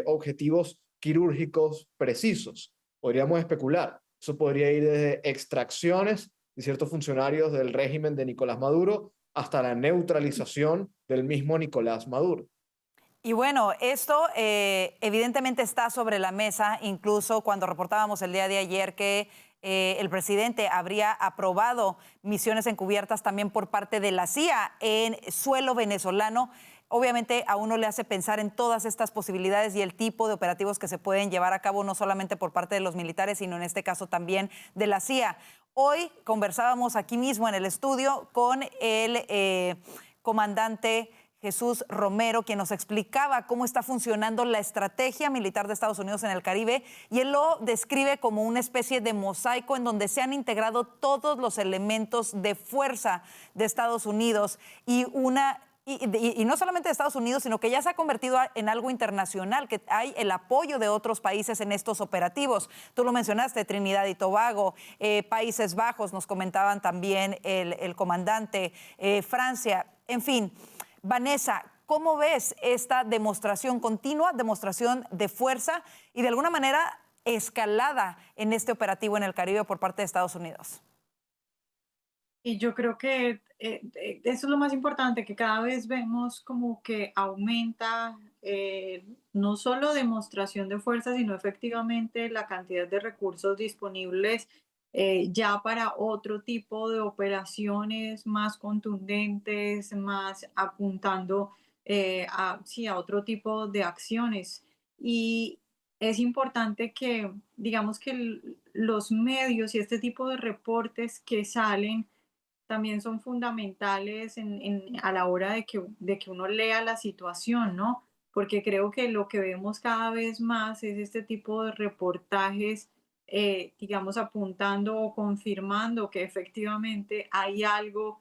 [SPEAKER 12] objetivos quirúrgicos precisos. Podríamos especular. Eso podría ir desde extracciones de ciertos funcionarios del régimen de Nicolás Maduro hasta la neutralización del mismo Nicolás Maduro.
[SPEAKER 1] Y bueno, esto evidentemente está sobre la mesa, incluso cuando reportábamos el día de ayer que el presidente habría aprobado misiones encubiertas también por parte de la CIA en suelo venezolano. Obviamente a uno le hace pensar en todas estas posibilidades y el tipo de operativos que se pueden llevar a cabo, no solamente por parte de los militares, sino en este caso también de la CIA. Hoy conversábamos aquí mismo en el estudio con el comandante Jesús Romero, quien nos explicaba cómo está funcionando la estrategia militar de Estados Unidos en el Caribe, y él lo describe como una especie de mosaico en donde se han integrado todos los elementos de fuerza de Estados Unidos y no solamente de Estados Unidos, sino que ya se ha convertido en algo internacional, que hay el apoyo de otros países en estos operativos. Tú lo mencionaste, Trinidad y Tobago, Países Bajos, nos comentaban también el comandante, Francia, en fin. Vanessa, ¿cómo ves esta demostración continua, demostración de fuerza y de alguna manera escalada en este operativo en el Caribe por parte de Estados Unidos?
[SPEAKER 6] Y yo creo que eso es lo más importante, que cada vez vemos como que aumenta no solo demostración de fuerza, sino efectivamente la cantidad de recursos disponibles ya para otro tipo de operaciones más contundentes, más apuntando a otro tipo de acciones. Y es importante que, digamos que los medios y este tipo de reportes que salen también son fundamentales a la hora de que uno lea la situación, ¿no? Porque creo que lo que vemos cada vez más es este tipo de reportajes, digamos, apuntando o confirmando que efectivamente hay algo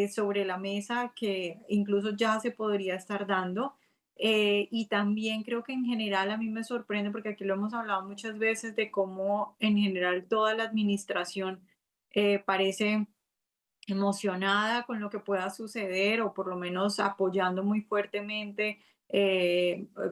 [SPEAKER 6] sobre la mesa que incluso ya se podría estar dando. Y también creo que en general a mí me sorprende, porque aquí lo hemos hablado muchas veces, de cómo en general toda la administración parece emocionada con lo que pueda suceder, o por lo menos apoyando muy fuertemente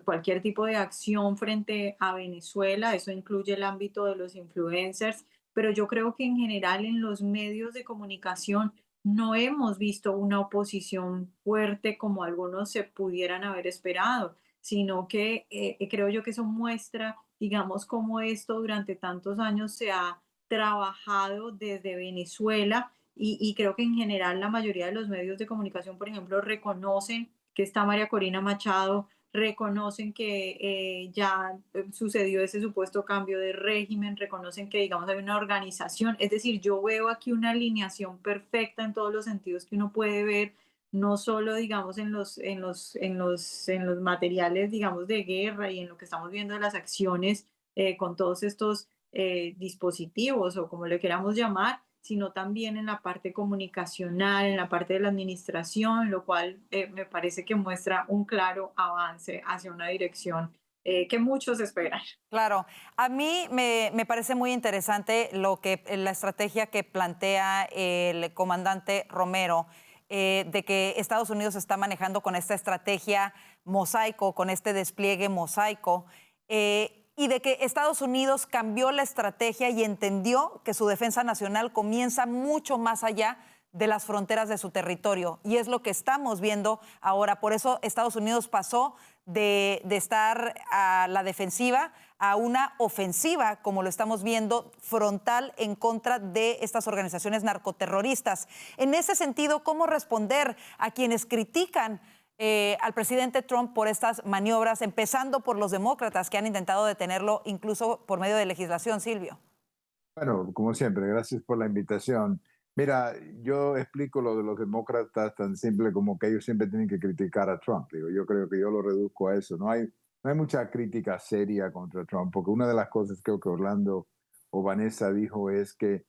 [SPEAKER 6] cualquier tipo de acción frente a Venezuela. Eso incluye el ámbito de los influencers, pero yo creo que en general en los medios de comunicación no hemos visto una oposición fuerte como algunos se pudieran haber esperado, sino que creo yo que eso muestra, digamos, cómo esto durante tantos años se ha trabajado desde Venezuela, y creo que en general la mayoría de los medios de comunicación, por ejemplo, reconocen que está María Corina Machado, reconocen que ya sucedió ese supuesto cambio de régimen, reconocen que, digamos, hay una organización. Es decir, yo veo aquí una alineación perfecta en todos los sentidos que uno puede ver, no solo, digamos, en los materiales, digamos, de guerra y en lo que estamos viendo de las acciones con todos estos dispositivos, o como le queramos llamar, sino también en la parte comunicacional, en la parte de la administración, lo cual me parece que muestra un claro avance hacia una dirección que muchos esperan.
[SPEAKER 1] Claro, a mí me parece muy interesante la estrategia que plantea el comandante Romero, de que Estados Unidos está manejando con esta estrategia mosaico, con este despliegue mosaico, y de que Estados Unidos cambió la estrategia y entendió que su defensa nacional comienza mucho más allá de las fronteras de su territorio. Y es lo que estamos viendo ahora. Por eso Estados Unidos pasó de estar a la defensiva a una ofensiva, como lo estamos viendo, frontal en contra de estas organizaciones narcoterroristas. En ese sentido, ¿cómo responder a quienes critican al presidente Trump por estas maniobras, empezando por los demócratas que han intentado detenerlo incluso por medio de legislación, Silvio?
[SPEAKER 13] Bueno, como siempre, gracias por la invitación. Mira, yo explico lo de los demócratas tan simple como que ellos siempre tienen que criticar a Trump. Digo, yo creo que yo lo reduzco a eso. No hay mucha crítica seria contra Trump, porque una de las cosas creo que Orlando o Vanessa dijo es que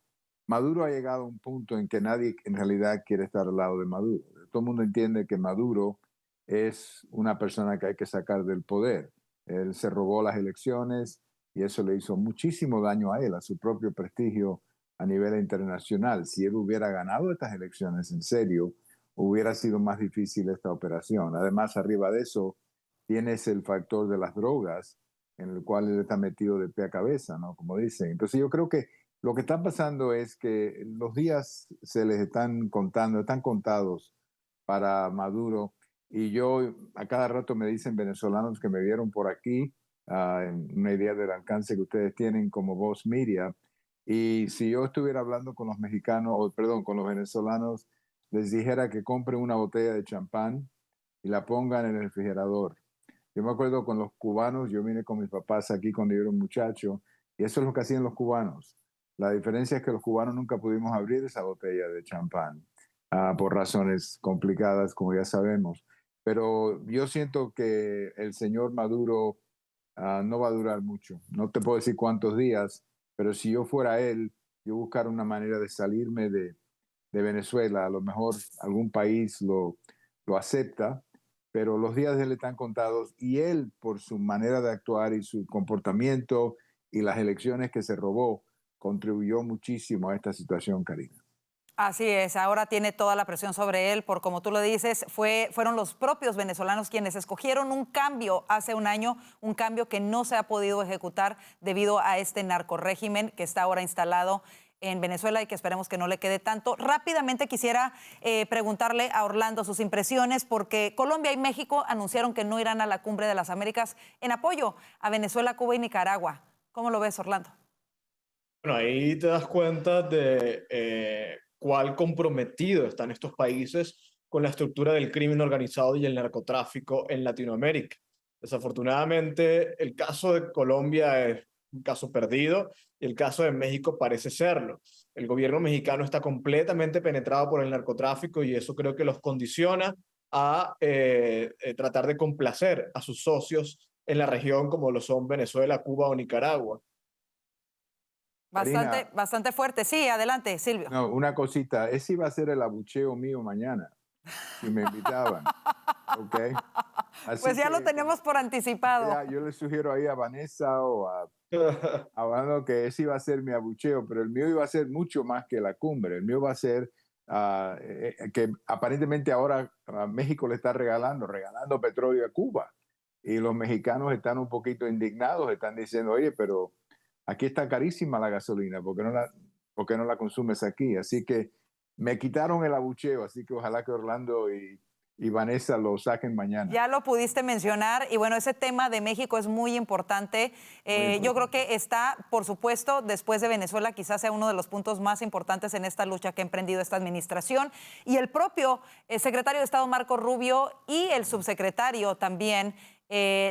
[SPEAKER 13] Maduro ha llegado a un punto en que nadie en realidad quiere estar al lado de Maduro. Todo el mundo entiende que Maduro es una persona que hay que sacar del poder. Él se robó las elecciones y eso le hizo muchísimo daño a él, a su propio prestigio a nivel internacional. Si él hubiera ganado estas elecciones en serio, hubiera sido más difícil esta operación. Además, arriba de eso, tienes el factor de las drogas, en el cual él está metido de pie a cabeza, ¿no? Como dicen. Entonces yo creo que lo que está pasando es que los días se les están contando, están contados para Maduro. Y yo, a cada rato me dicen venezolanos que me vieron por aquí, en una idea del alcance que ustedes tienen como Voz Media. Y si yo estuviera hablando con los mexicanos, o perdón, con los venezolanos, les dijera que compren una botella de champán y la pongan en el refrigerador. Yo me acuerdo con los cubanos, yo vine con mis papás aquí cuando yo era un muchacho, y eso es lo que hacían los cubanos. La diferencia es que los cubanos nunca pudimos abrir esa botella de champán, por razones complicadas, como ya sabemos. Pero yo siento que el señor Maduro no va a durar mucho. No te puedo decir cuántos días, pero si yo fuera él, yo buscara una manera de salirme de Venezuela. A lo mejor algún país lo acepta, pero los días de él están contados, y él, por su manera de actuar y su comportamiento y las elecciones que se robó, contribuyó muchísimo a esta situación, Karina.
[SPEAKER 1] Así es, ahora tiene toda la presión sobre él, por como tú lo dices, fueron los propios venezolanos quienes escogieron un cambio hace un año, un cambio que no se ha podido ejecutar debido a este narcorrégimen que está ahora instalado en Venezuela y que esperemos que no le quede tanto. Rápidamente quisiera preguntarle a Orlando sus impresiones, porque Colombia y México anunciaron que no irán a la Cumbre de las Américas en apoyo a Venezuela, Cuba y Nicaragua. ¿Cómo lo ves, Orlando?
[SPEAKER 12] Bueno, ahí te das cuenta de cuál comprometido están estos países con la estructura del crimen organizado y el narcotráfico en Latinoamérica. Desafortunadamente, el caso de Colombia es un caso perdido, y el caso de México parece serlo. El gobierno mexicano está completamente penetrado por el narcotráfico y eso creo que los condiciona a tratar de complacer a sus socios en la región como lo son Venezuela, Cuba o Nicaragua.
[SPEAKER 1] Bastante fuerte. Sí, adelante, Silvio.
[SPEAKER 13] No, una cosita, ese iba a ser el abucheo mío mañana, si me invitaban. ¿Okay? Así
[SPEAKER 1] pues ya
[SPEAKER 13] que,
[SPEAKER 1] lo tenemos por anticipado.
[SPEAKER 13] Ya, yo le sugiero ahí a Vanessa o a Mano que ese iba a ser mi abucheo, pero el mío iba a ser mucho más que la cumbre. El mío va a ser que aparentemente ahora México le está regalando petróleo a Cuba. Y los mexicanos están un poquito indignados, están diciendo, oye, pero aquí está carísima la gasolina, ¿por qué no la consumes aquí? Así que me quitaron el abucheo, así que ojalá que Orlando y Vanessa lo saquen mañana.
[SPEAKER 1] Ya lo pudiste mencionar y bueno, ese tema de México es muy importante. Yo creo que está, por supuesto, después de Venezuela, quizás sea uno de los puntos más importantes en esta lucha que ha emprendido esta administración. Y el propio secretario de Estado, Marco Rubio, y el subsecretario también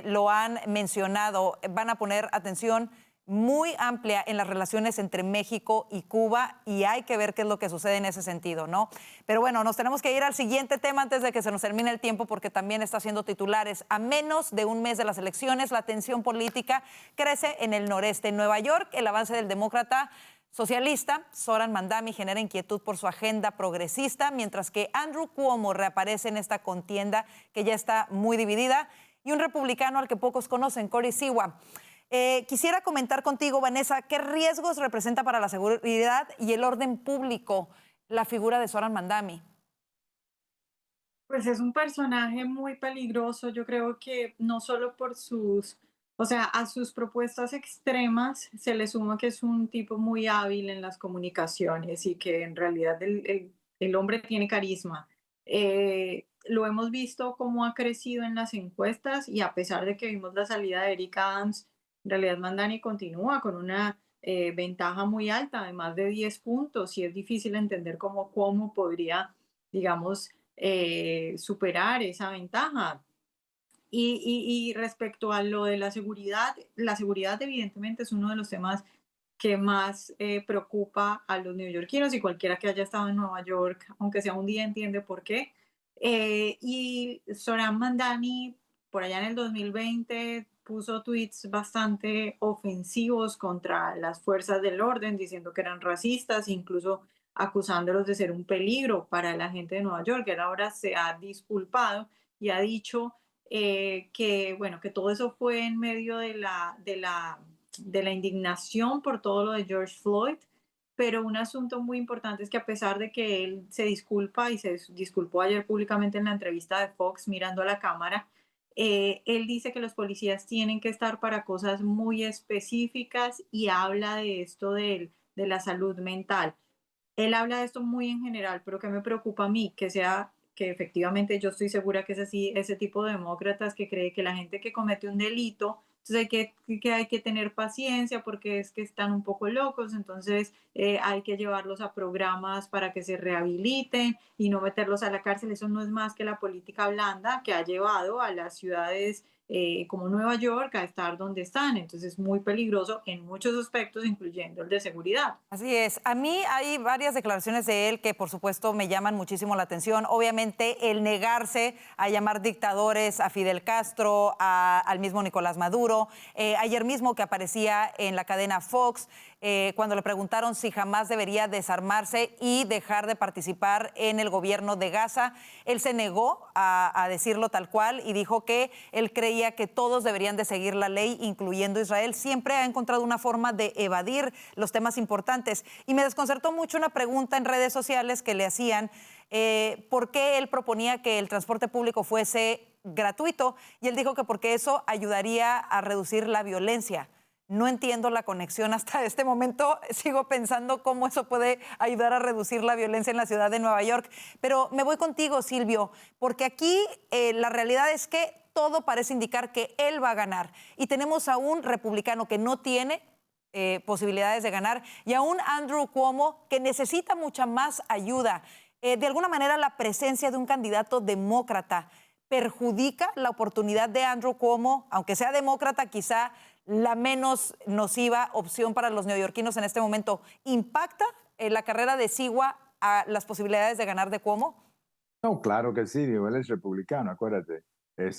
[SPEAKER 1] lo han mencionado. Van a poner atención muy amplia en las relaciones entre México y Cuba y hay que ver qué es lo que sucede en ese sentido, ¿no? Pero bueno, nos tenemos que ir al siguiente tema antes de que se nos termine el tiempo porque también está haciendo titulares. A menos de un mes de las elecciones, la tensión política crece en el noreste. En Nueva York, el avance del demócrata socialista Zoran Mandami genera inquietud por su agenda progresista, mientras que Andrew Cuomo reaparece en esta contienda que ya está muy dividida, y un republicano al que pocos conocen, Cory Siwa. Quisiera comentar contigo, Vanessa, ¿qué riesgos representa para la seguridad y el orden público la figura de Zoran Mandami?
[SPEAKER 6] Pues es un personaje muy peligroso, yo creo que no solo por a sus propuestas extremas se le suma que es un tipo muy hábil en las comunicaciones y que en realidad el hombre tiene carisma. Lo hemos visto cómo ha crecido en las encuestas y a pesar de que vimos la salida de Eric Adams, en realidad Mandani continúa con una ventaja muy alta de más de 10 puntos y es difícil entender cómo podría, digamos, superar esa ventaja. Y respecto a lo de la seguridad evidentemente es uno de los temas que más preocupa a los neoyorquinos y cualquiera que haya estado en Nueva York, aunque sea un día, entiende por qué. Y Zoran Mandani, por allá en el 2020, puso tweets bastante ofensivos contra las fuerzas del orden, diciendo que eran racistas, incluso acusándolos de ser un peligro para la gente de Nueva York. Él ahora se ha disculpado y ha dicho que todo eso fue en medio de la indignación por todo lo de George Floyd, pero un asunto muy importante es que a pesar de que él se disculpa y se disculpó ayer públicamente en la entrevista de Fox mirando a la cámara, él dice que los policías tienen que estar para cosas muy específicas y habla de esto de la salud mental. Él habla de esto muy en general, pero que me preocupa a mí, que efectivamente yo estoy segura que es así, ese tipo de demócratas que cree que la gente que comete un delito, entonces hay que tener paciencia porque es que están un poco locos, entonces hay que llevarlos a programas para que se rehabiliten y no meterlos a la cárcel. Eso no es más que la política blanda que ha llevado a las ciudades como Nueva York a estar donde están. Entonces es muy peligroso en muchos aspectos, incluyendo el de seguridad.
[SPEAKER 1] Así es. A mí hay varias declaraciones de él que, por supuesto, me llaman muchísimo la atención. Obviamente, el negarse a llamar dictadores a Fidel Castro, al mismo Nicolás Maduro. Ayer mismo que aparecía en la cadena Fox, cuando le preguntaron si jamás debería desarmarse y dejar de participar en el gobierno de Gaza, él se negó a decirlo tal cual y dijo que él creía que todos deberían de seguir la ley, incluyendo Israel. Siempre ha encontrado una forma de evadir los temas importantes. Y me desconcertó mucho una pregunta en redes sociales que le hacían por qué él proponía que el transporte público fuese gratuito, y él dijo que porque eso ayudaría a reducir la violencia. No entiendo la conexión hasta este momento. Sigo pensando cómo eso puede ayudar a reducir la violencia en la ciudad de Nueva York. Pero me voy contigo, Silvio, porque aquí la realidad es que todo parece indicar que él va a ganar. Y tenemos a un republicano que no tiene posibilidades de ganar y a un Andrew Cuomo que necesita mucha más ayuda. De alguna manera, la presencia de un candidato demócrata perjudica la oportunidad de Andrew Cuomo, aunque sea demócrata, quizá la menos nociva opción para los neoyorquinos en este momento. ¿Impacta la carrera de Sigua a las posibilidades de ganar de Cuomo?
[SPEAKER 13] No, claro que sí, digo, él es republicano, acuérdate. Él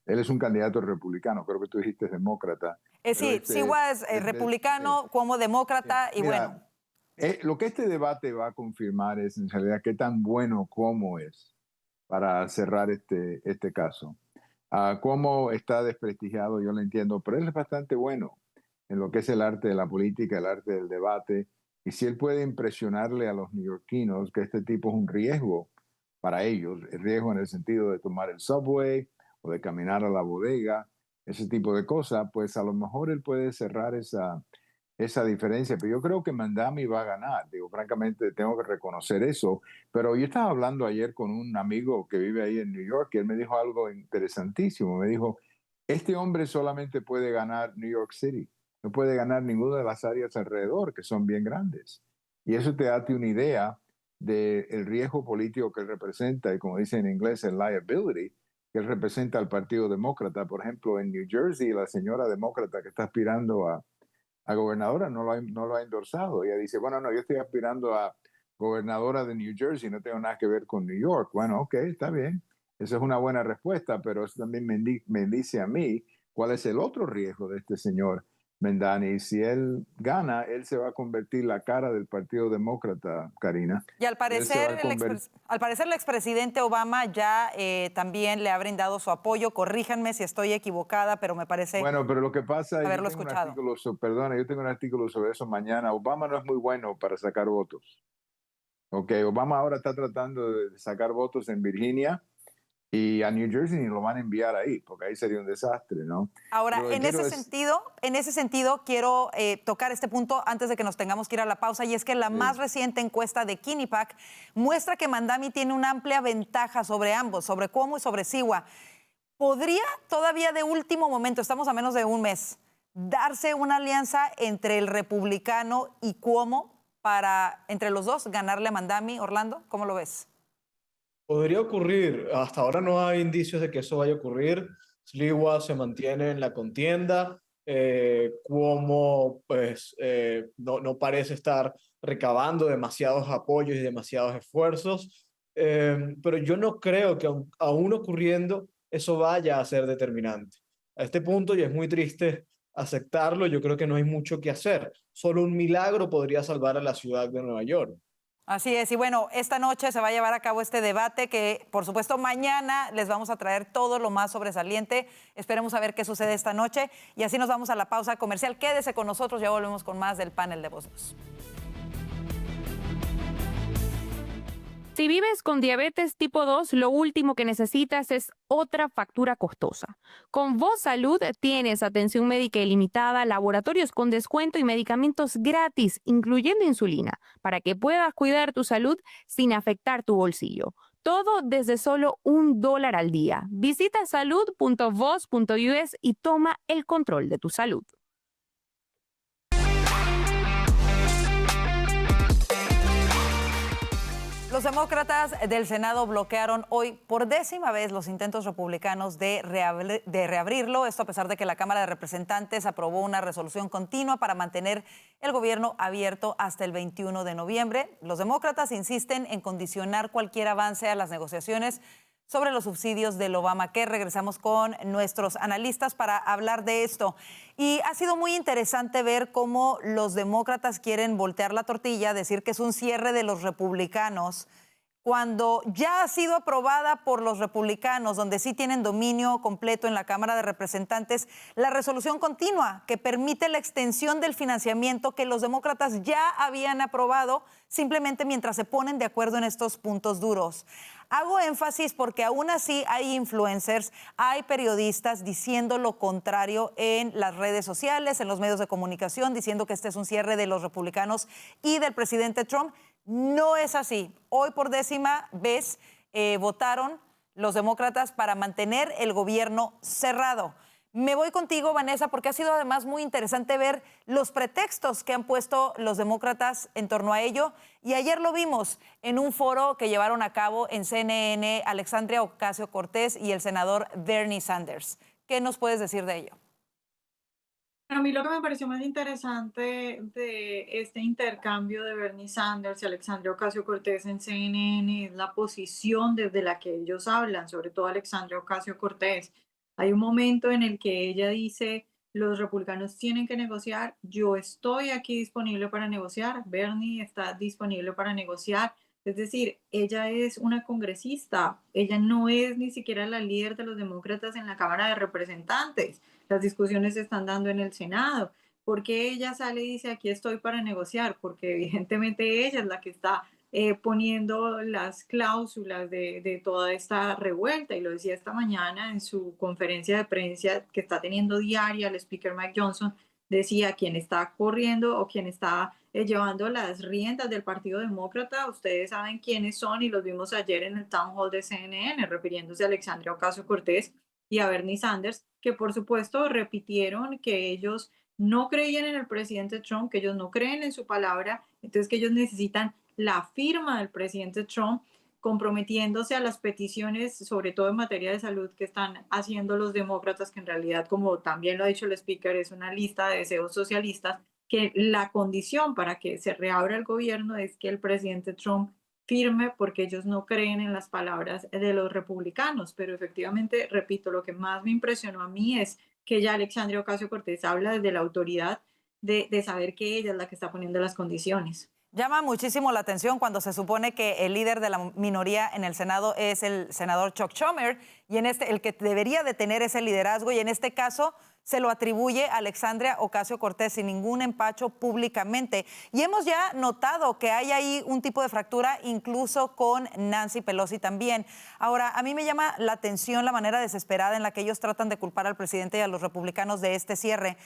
[SPEAKER 13] es un candidato republicano, creo que tú dijiste demócrata.
[SPEAKER 1] Sí, Sigua es republicano, Cuomo demócrata y
[SPEAKER 13] mira,
[SPEAKER 1] bueno.
[SPEAKER 13] Lo que este debate va a confirmar es en realidad qué tan bueno Cuomo es para cerrar este caso. Cuomo está desprestigiado, yo lo entiendo, pero él es bastante bueno en lo que es el arte de la política, el arte del debate. Y si él puede impresionarle a los neoyorquinos que este tipo es un riesgo para ellos, el riesgo en el sentido de tomar el subway o de caminar a la bodega, ese tipo de cosas, pues a lo mejor él puede cerrar esa diferencia. Pero yo creo que Mandami va a ganar. Digo, francamente, tengo que reconocer eso. Pero yo estaba hablando ayer con un amigo que vive ahí en New York y él me dijo algo interesantísimo. Me dijo, este hombre solamente puede ganar New York City. No puede ganar ninguna de las áreas alrededor, que son bien grandes. Y eso te da una idea del riesgo político que él representa, y como dice en inglés, el liability, que él representa al Partido Demócrata. Por ejemplo, en New Jersey, la señora demócrata que está aspirando a gobernadora no lo ha endorsado. Ella dice, bueno, no, yo estoy aspirando a gobernadora de New Jersey, no tengo nada que ver con New York. Bueno, ok, está bien. Esa es una buena respuesta, pero eso también me dice a mí cuál es el otro riesgo de este señor Mandani. Si él gana, él se va a convertir la cara del Partido Demócrata, Karina.
[SPEAKER 1] Y al parecer, el expresidente Obama ya también le ha brindado su apoyo. Corríjanme si estoy equivocada, pero me parece
[SPEAKER 13] bueno, pero lo que pasa es
[SPEAKER 1] haberlo
[SPEAKER 13] yo tengo
[SPEAKER 1] escuchado.
[SPEAKER 13] yo tengo un artículo sobre eso mañana. Obama no es muy bueno para sacar votos. Okay, Obama ahora está tratando de sacar votos en Virginia y a New Jersey ni lo van a enviar ahí, porque ahí sería un desastre, ¿no?
[SPEAKER 1] Ahora, en ese sentido, quiero tocar este punto antes de que nos tengamos que ir a la pausa, y es que la más reciente encuesta de Quinnipiac muestra que Mandami tiene una amplia ventaja sobre ambos, sobre Cuomo y sobre Sigua. ¿Podría todavía de último momento, estamos a menos de un mes, darse una alianza entre el republicano y Cuomo para, entre los dos, ganarle a Mandami, Orlando? ¿Cómo lo ves?
[SPEAKER 12] Podría ocurrir. Hasta ahora no hay indicios de que eso vaya a ocurrir. Sliwa se mantiene en la contienda. Cuomo pues, no parece estar recabando demasiados apoyos y demasiados esfuerzos. Pero yo no creo que aún ocurriendo eso vaya a ser determinante. A este punto, y es muy triste aceptarlo, yo creo que no hay mucho que hacer. Solo un milagro podría salvar a la ciudad de Nueva York.
[SPEAKER 1] Así es, y bueno, esta noche se va a llevar a cabo este debate que, por supuesto, mañana les vamos a traer todo lo más sobresaliente. Esperemos a ver qué sucede esta noche y así nos vamos a la pausa comercial. Quédese con nosotros, ya volvemos con más del panel de Voz News.
[SPEAKER 8] Si vives con diabetes tipo 2, lo último que necesitas es otra factura costosa. Con Voz Salud tienes atención médica ilimitada, laboratorios con descuento y medicamentos gratis, incluyendo insulina, para que puedas cuidar tu salud sin afectar tu bolsillo. Todo desde solo $1 al día. Visita salud.voz.us y toma el control de tu salud.
[SPEAKER 1] Los demócratas del Senado bloquearon hoy por 10ª vez los intentos republicanos de reabrirlo, esto a pesar de que la Cámara de Representantes aprobó una resolución continua para mantener el gobierno abierto hasta el 21 de noviembre. Los demócratas insisten en condicionar cualquier avance a las negociaciones sobre los subsidios del Obamacare. Regresamos con nuestros analistas para hablar de esto. Y ha sido muy interesante ver cómo los demócratas quieren voltear la tortilla, decir que es un cierre de los republicanos, cuando ya ha sido aprobada por los republicanos, donde sí tienen dominio completo en la Cámara de Representantes, la resolución continua que permite la extensión del financiamiento que los demócratas ya habían aprobado, simplemente mientras se ponen de acuerdo en estos puntos duros. Hago énfasis porque aún así hay influencers, hay periodistas diciendo lo contrario en las redes sociales, en los medios de comunicación, diciendo que este es un cierre de los republicanos y del presidente Trump. No es así. Hoy por 10ª vez votaron los demócratas para mantener el gobierno cerrado. Me voy contigo, Vanessa, porque ha sido además muy interesante ver los pretextos que han puesto los demócratas en torno a ello. Y ayer lo vimos en un foro que llevaron a cabo en CNN Alexandria Ocasio-Cortez y el senador Bernie Sanders. ¿Qué nos puedes decir de ello?
[SPEAKER 6] A mí lo que me pareció más interesante de este intercambio de Bernie Sanders y Alexandria Ocasio-Cortez en CNN es la posición desde la que ellos hablan, sobre todo Alexandria Ocasio-Cortez. Hay un momento en el que ella dice, los republicanos tienen que negociar, yo estoy aquí disponible para negociar, Bernie está disponible para negociar. Es decir, ella es una congresista, ella no es ni siquiera la líder de los demócratas en la Cámara de Representantes. Las discusiones se están dando en el Senado. ¿Por qué ella sale y dice aquí estoy para negociar? Porque evidentemente ella es la que está poniendo las cláusulas de toda esta revuelta, y lo decía esta mañana en su conferencia de prensa que está teniendo diaria, el speaker Mike Johnson decía quien está corriendo o quien está llevando las riendas del Partido Demócrata, ustedes saben quiénes son y los vimos ayer en el Town Hall de CNN, refiriéndose a Alexandria Ocasio-Cortez y a Bernie Sanders, que por supuesto repitieron que ellos no creían en el presidente Trump, que ellos no creen en su palabra, entonces que ellos necesitan la firma del presidente Trump comprometiéndose a las peticiones, sobre todo en materia de salud, que están haciendo los demócratas, que en realidad, como también lo ha dicho el speaker, es una lista de deseos socialistas, que la condición para que se reabra el gobierno es que el presidente Trump firme, porque ellos no creen en las palabras de los republicanos. Pero efectivamente, repito, lo que más me impresionó a mí es que ya Alexandria Ocasio-Cortez habla desde la autoridad de saber que ella es la que está poniendo las condiciones.
[SPEAKER 1] Llama muchísimo la atención cuando se supone que el líder de la minoría en el Senado es el senador Chuck Schumer, y el que debería de tener ese liderazgo, y en este caso se lo atribuye a Alexandria Ocasio-Cortez sin ningún empacho públicamente. Y hemos ya notado que hay ahí un tipo de fractura incluso con Nancy Pelosi también. Ahora, a mí me llama la atención la manera desesperada en la que ellos tratan de culpar al presidente y a los republicanos de este cierre,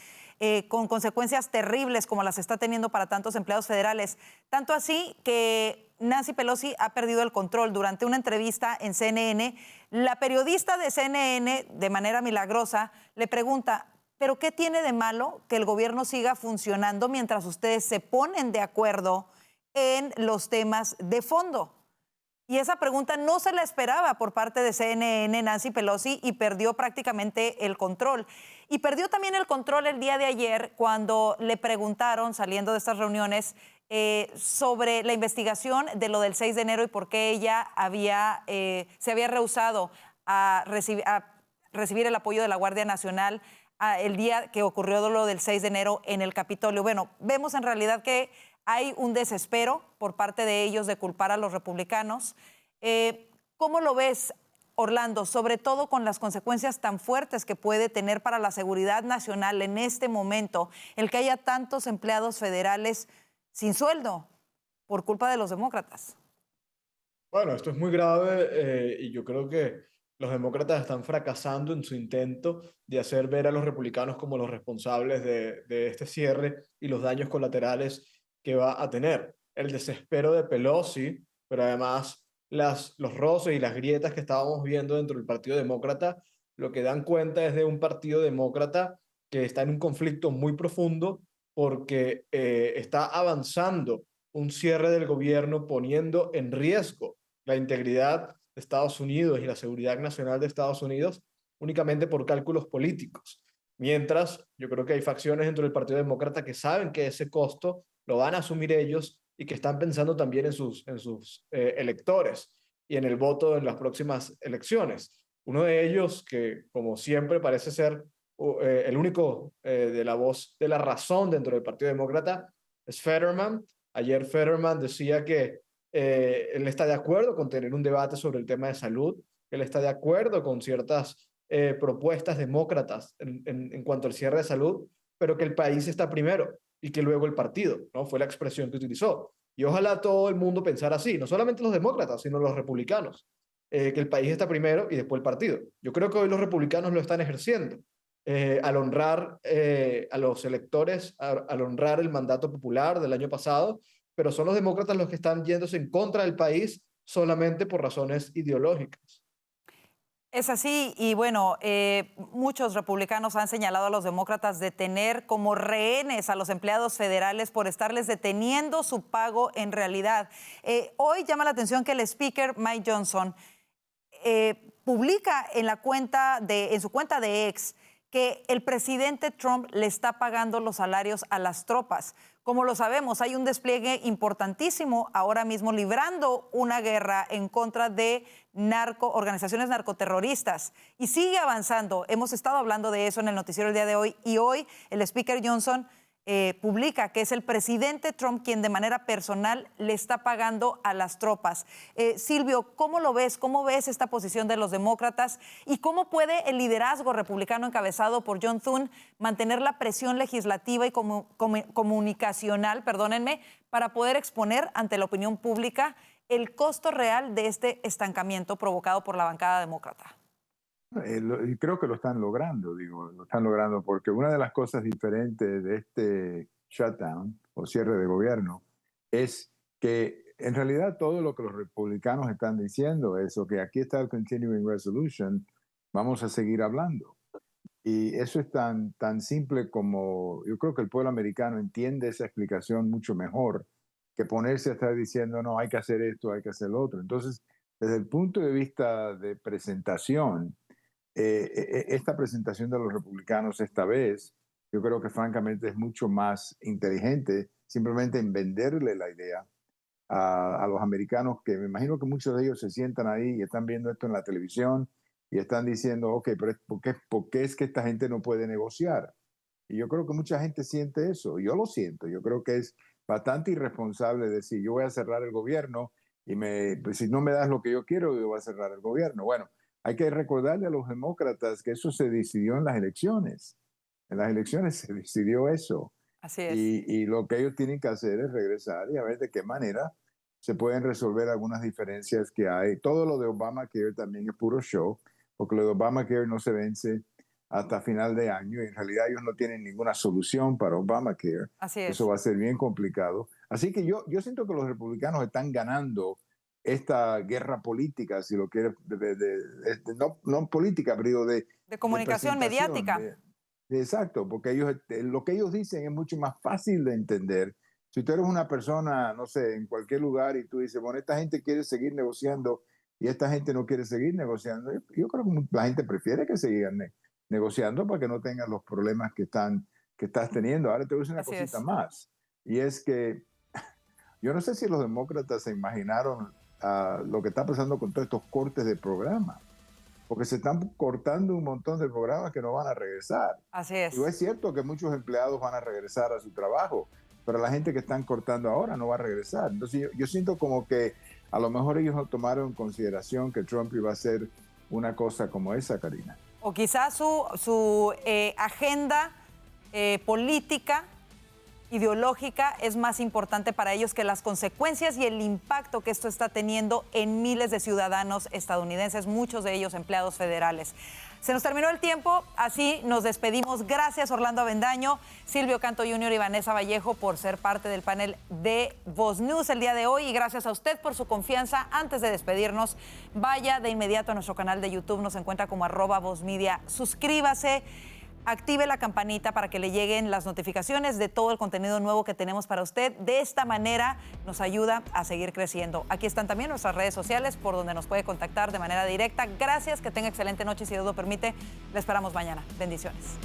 [SPEAKER 1] con consecuencias terribles como las está teniendo para tantos empleados federales. Tanto así que Nancy Pelosi ha perdido el control. Durante una entrevista en CNN, la periodista de CNN, de manera milagrosa, le pregunta, ¿pero qué tiene de malo que el gobierno siga funcionando mientras ustedes se ponen de acuerdo en los temas de fondo? Y esa pregunta no se la esperaba por parte de CNN Nancy Pelosi, y perdió prácticamente el control. Y perdió también el control el día de ayer cuando le preguntaron, saliendo de estas reuniones, sobre la investigación de lo del 6 de enero y por qué ella se había rehusado a recibir el apoyo de la Guardia Nacional el día que ocurrió lo del 6 de enero en el Capitolio. Bueno, vemos en realidad que hay un desespero por parte de ellos de culpar a los republicanos. ¿Cómo lo ves, Orlando, sobre todo con las consecuencias tan fuertes que puede tener para la seguridad nacional en este momento el que haya tantos empleados federales sin sueldo por culpa de los demócratas?
[SPEAKER 12] Bueno, esto es muy grave, y yo creo que los demócratas están fracasando en su intento de hacer ver a los republicanos como los responsables de este cierre y los daños colaterales que va a tener. El desespero de Pelosi, pero además los roces y las grietas que estábamos viendo dentro del Partido Demócrata, lo que dan cuenta es de un Partido Demócrata que está en un conflicto muy profundo, porque está avanzando un cierre del gobierno poniendo en riesgo la integridad de Estados Unidos y la seguridad nacional de Estados Unidos únicamente por cálculos políticos. Mientras, yo creo que hay facciones dentro del Partido Demócrata que saben que ese costo lo van a asumir ellos y que están pensando también en sus electores y en el voto en las próximas elecciones. Uno de ellos, que como siempre parece ser el único de la voz de la razón dentro del Partido Demócrata, es Fetterman. Ayer Fetterman decía que él está de acuerdo con tener un debate sobre el tema de salud, que él está de acuerdo con ciertas propuestas demócratas en cuanto al cierre de salud, pero que el país está primero y que luego el partido, ¿no? Fue la expresión que utilizó. Y ojalá todo el mundo pensara así, no solamente los demócratas, sino los republicanos, que el país está primero y después el partido. Yo creo que hoy los republicanos lo están ejerciendo. Al honrar a los electores, al honrar el mandato popular del año pasado, pero son los demócratas los que están yéndose en contra del país solamente por razones ideológicas.
[SPEAKER 1] Es así, y bueno, muchos republicanos han señalado a los demócratas de tener como rehenes a los empleados federales por estarles deteniendo su pago en realidad. Hoy llama la atención que el speaker Mike Johnson publica en su cuenta de X que el presidente Trump le está pagando los salarios a las tropas. Como lo sabemos, hay un despliegue importantísimo ahora mismo librando una guerra en contra de organizaciones narcoterroristas. Y sigue avanzando. Hemos estado hablando de eso en el noticiero el día de hoy. Y hoy el speaker Johnson publica que es el presidente Trump quien de manera personal le está pagando a las tropas. Silvio, ¿cómo lo ves? ¿Cómo ves esta posición de los demócratas? ¿Y cómo puede el liderazgo republicano encabezado por John Thune mantener la presión legislativa y comunicacional, para poder exponer ante la opinión pública el costo real de este estancamiento provocado por la bancada demócrata?
[SPEAKER 13] Y creo que lo están logrando, porque una de las cosas diferentes de este shutdown o cierre de gobierno es que en realidad todo lo que los republicanos están diciendo es que aquí está el Continuing Resolution, vamos a seguir hablando. Y eso es tan simple como yo creo que el pueblo americano entiende esa explicación mucho mejor que ponerse a estar diciendo, no, hay que hacer esto, hay que hacer lo otro. Entonces, desde el punto de vista de presentación, esta presentación de los republicanos esta vez, yo creo que francamente es mucho más inteligente simplemente en venderle la idea a los americanos, que me imagino que muchos de ellos se sientan ahí y están viendo esto en la televisión y están diciendo, ok, pero ¿por qué es que esta gente no puede negociar? Y yo creo que mucha gente siente eso, yo lo siento, yo creo que es bastante irresponsable decir, yo voy a cerrar el gobierno y pues, si no me das lo que yo quiero, yo voy a cerrar el gobierno. Bueno, hay que recordarle a los demócratas que eso se decidió en las elecciones. En las elecciones se decidió eso.
[SPEAKER 1] Así es.
[SPEAKER 13] Y lo que ellos tienen que hacer es regresar y a ver de qué manera se pueden resolver algunas diferencias que hay. Todo lo de Obamacare también es puro show, porque lo de Obamacare no se vence hasta final de año y en realidad ellos no tienen ninguna solución para Obamacare.
[SPEAKER 1] Así es.
[SPEAKER 13] Eso va a ser bien complicado. Así que yo siento que los republicanos están ganando esta guerra política, si lo quieres, no política, pero de
[SPEAKER 1] comunicación mediática.
[SPEAKER 13] Exacto, porque lo que ellos dicen es mucho más fácil de entender. Si tú eres una persona, no sé, en cualquier lugar y tú dices, bueno, esta gente quiere seguir negociando y esta gente no quiere seguir negociando, yo creo que la gente prefiere que sigan negociando para que no tengan los problemas que estás teniendo. Ahora te voy a decir una cosita más, y es que yo no sé si los demócratas se imaginaron lo que está pasando con todos estos cortes de programa, porque se están cortando un montón de programas que no van a regresar.
[SPEAKER 1] Así es.
[SPEAKER 13] Y es cierto que muchos empleados van a regresar a su trabajo, pero la gente que están cortando ahora no va a regresar. Entonces yo siento como que a lo mejor ellos no tomaron en consideración que Trump iba a hacer una cosa como esa, Karina.
[SPEAKER 1] O quizás su agenda política, ideológica, es más importante para ellos que las consecuencias y el impacto que esto está teniendo en miles de ciudadanos estadounidenses, muchos de ellos empleados federales. Se nos terminó el tiempo, así nos despedimos. Gracias Orlando Avendaño, Silvio Canto Jr. y Vanessa Vallejo por ser parte del panel de Voz News el día de hoy, y gracias a usted por su confianza. Antes de despedirnos, vaya de inmediato a nuestro canal de YouTube, nos encuentra como @VozMedia. Suscríbase, active la campanita para que le lleguen las notificaciones de todo el contenido nuevo que tenemos para usted. De esta manera nos ayuda a seguir creciendo. Aquí están también nuestras redes sociales por donde nos puede contactar de manera directa. Gracias, que tenga excelente noche y si Dios lo permite, le esperamos mañana. Bendiciones.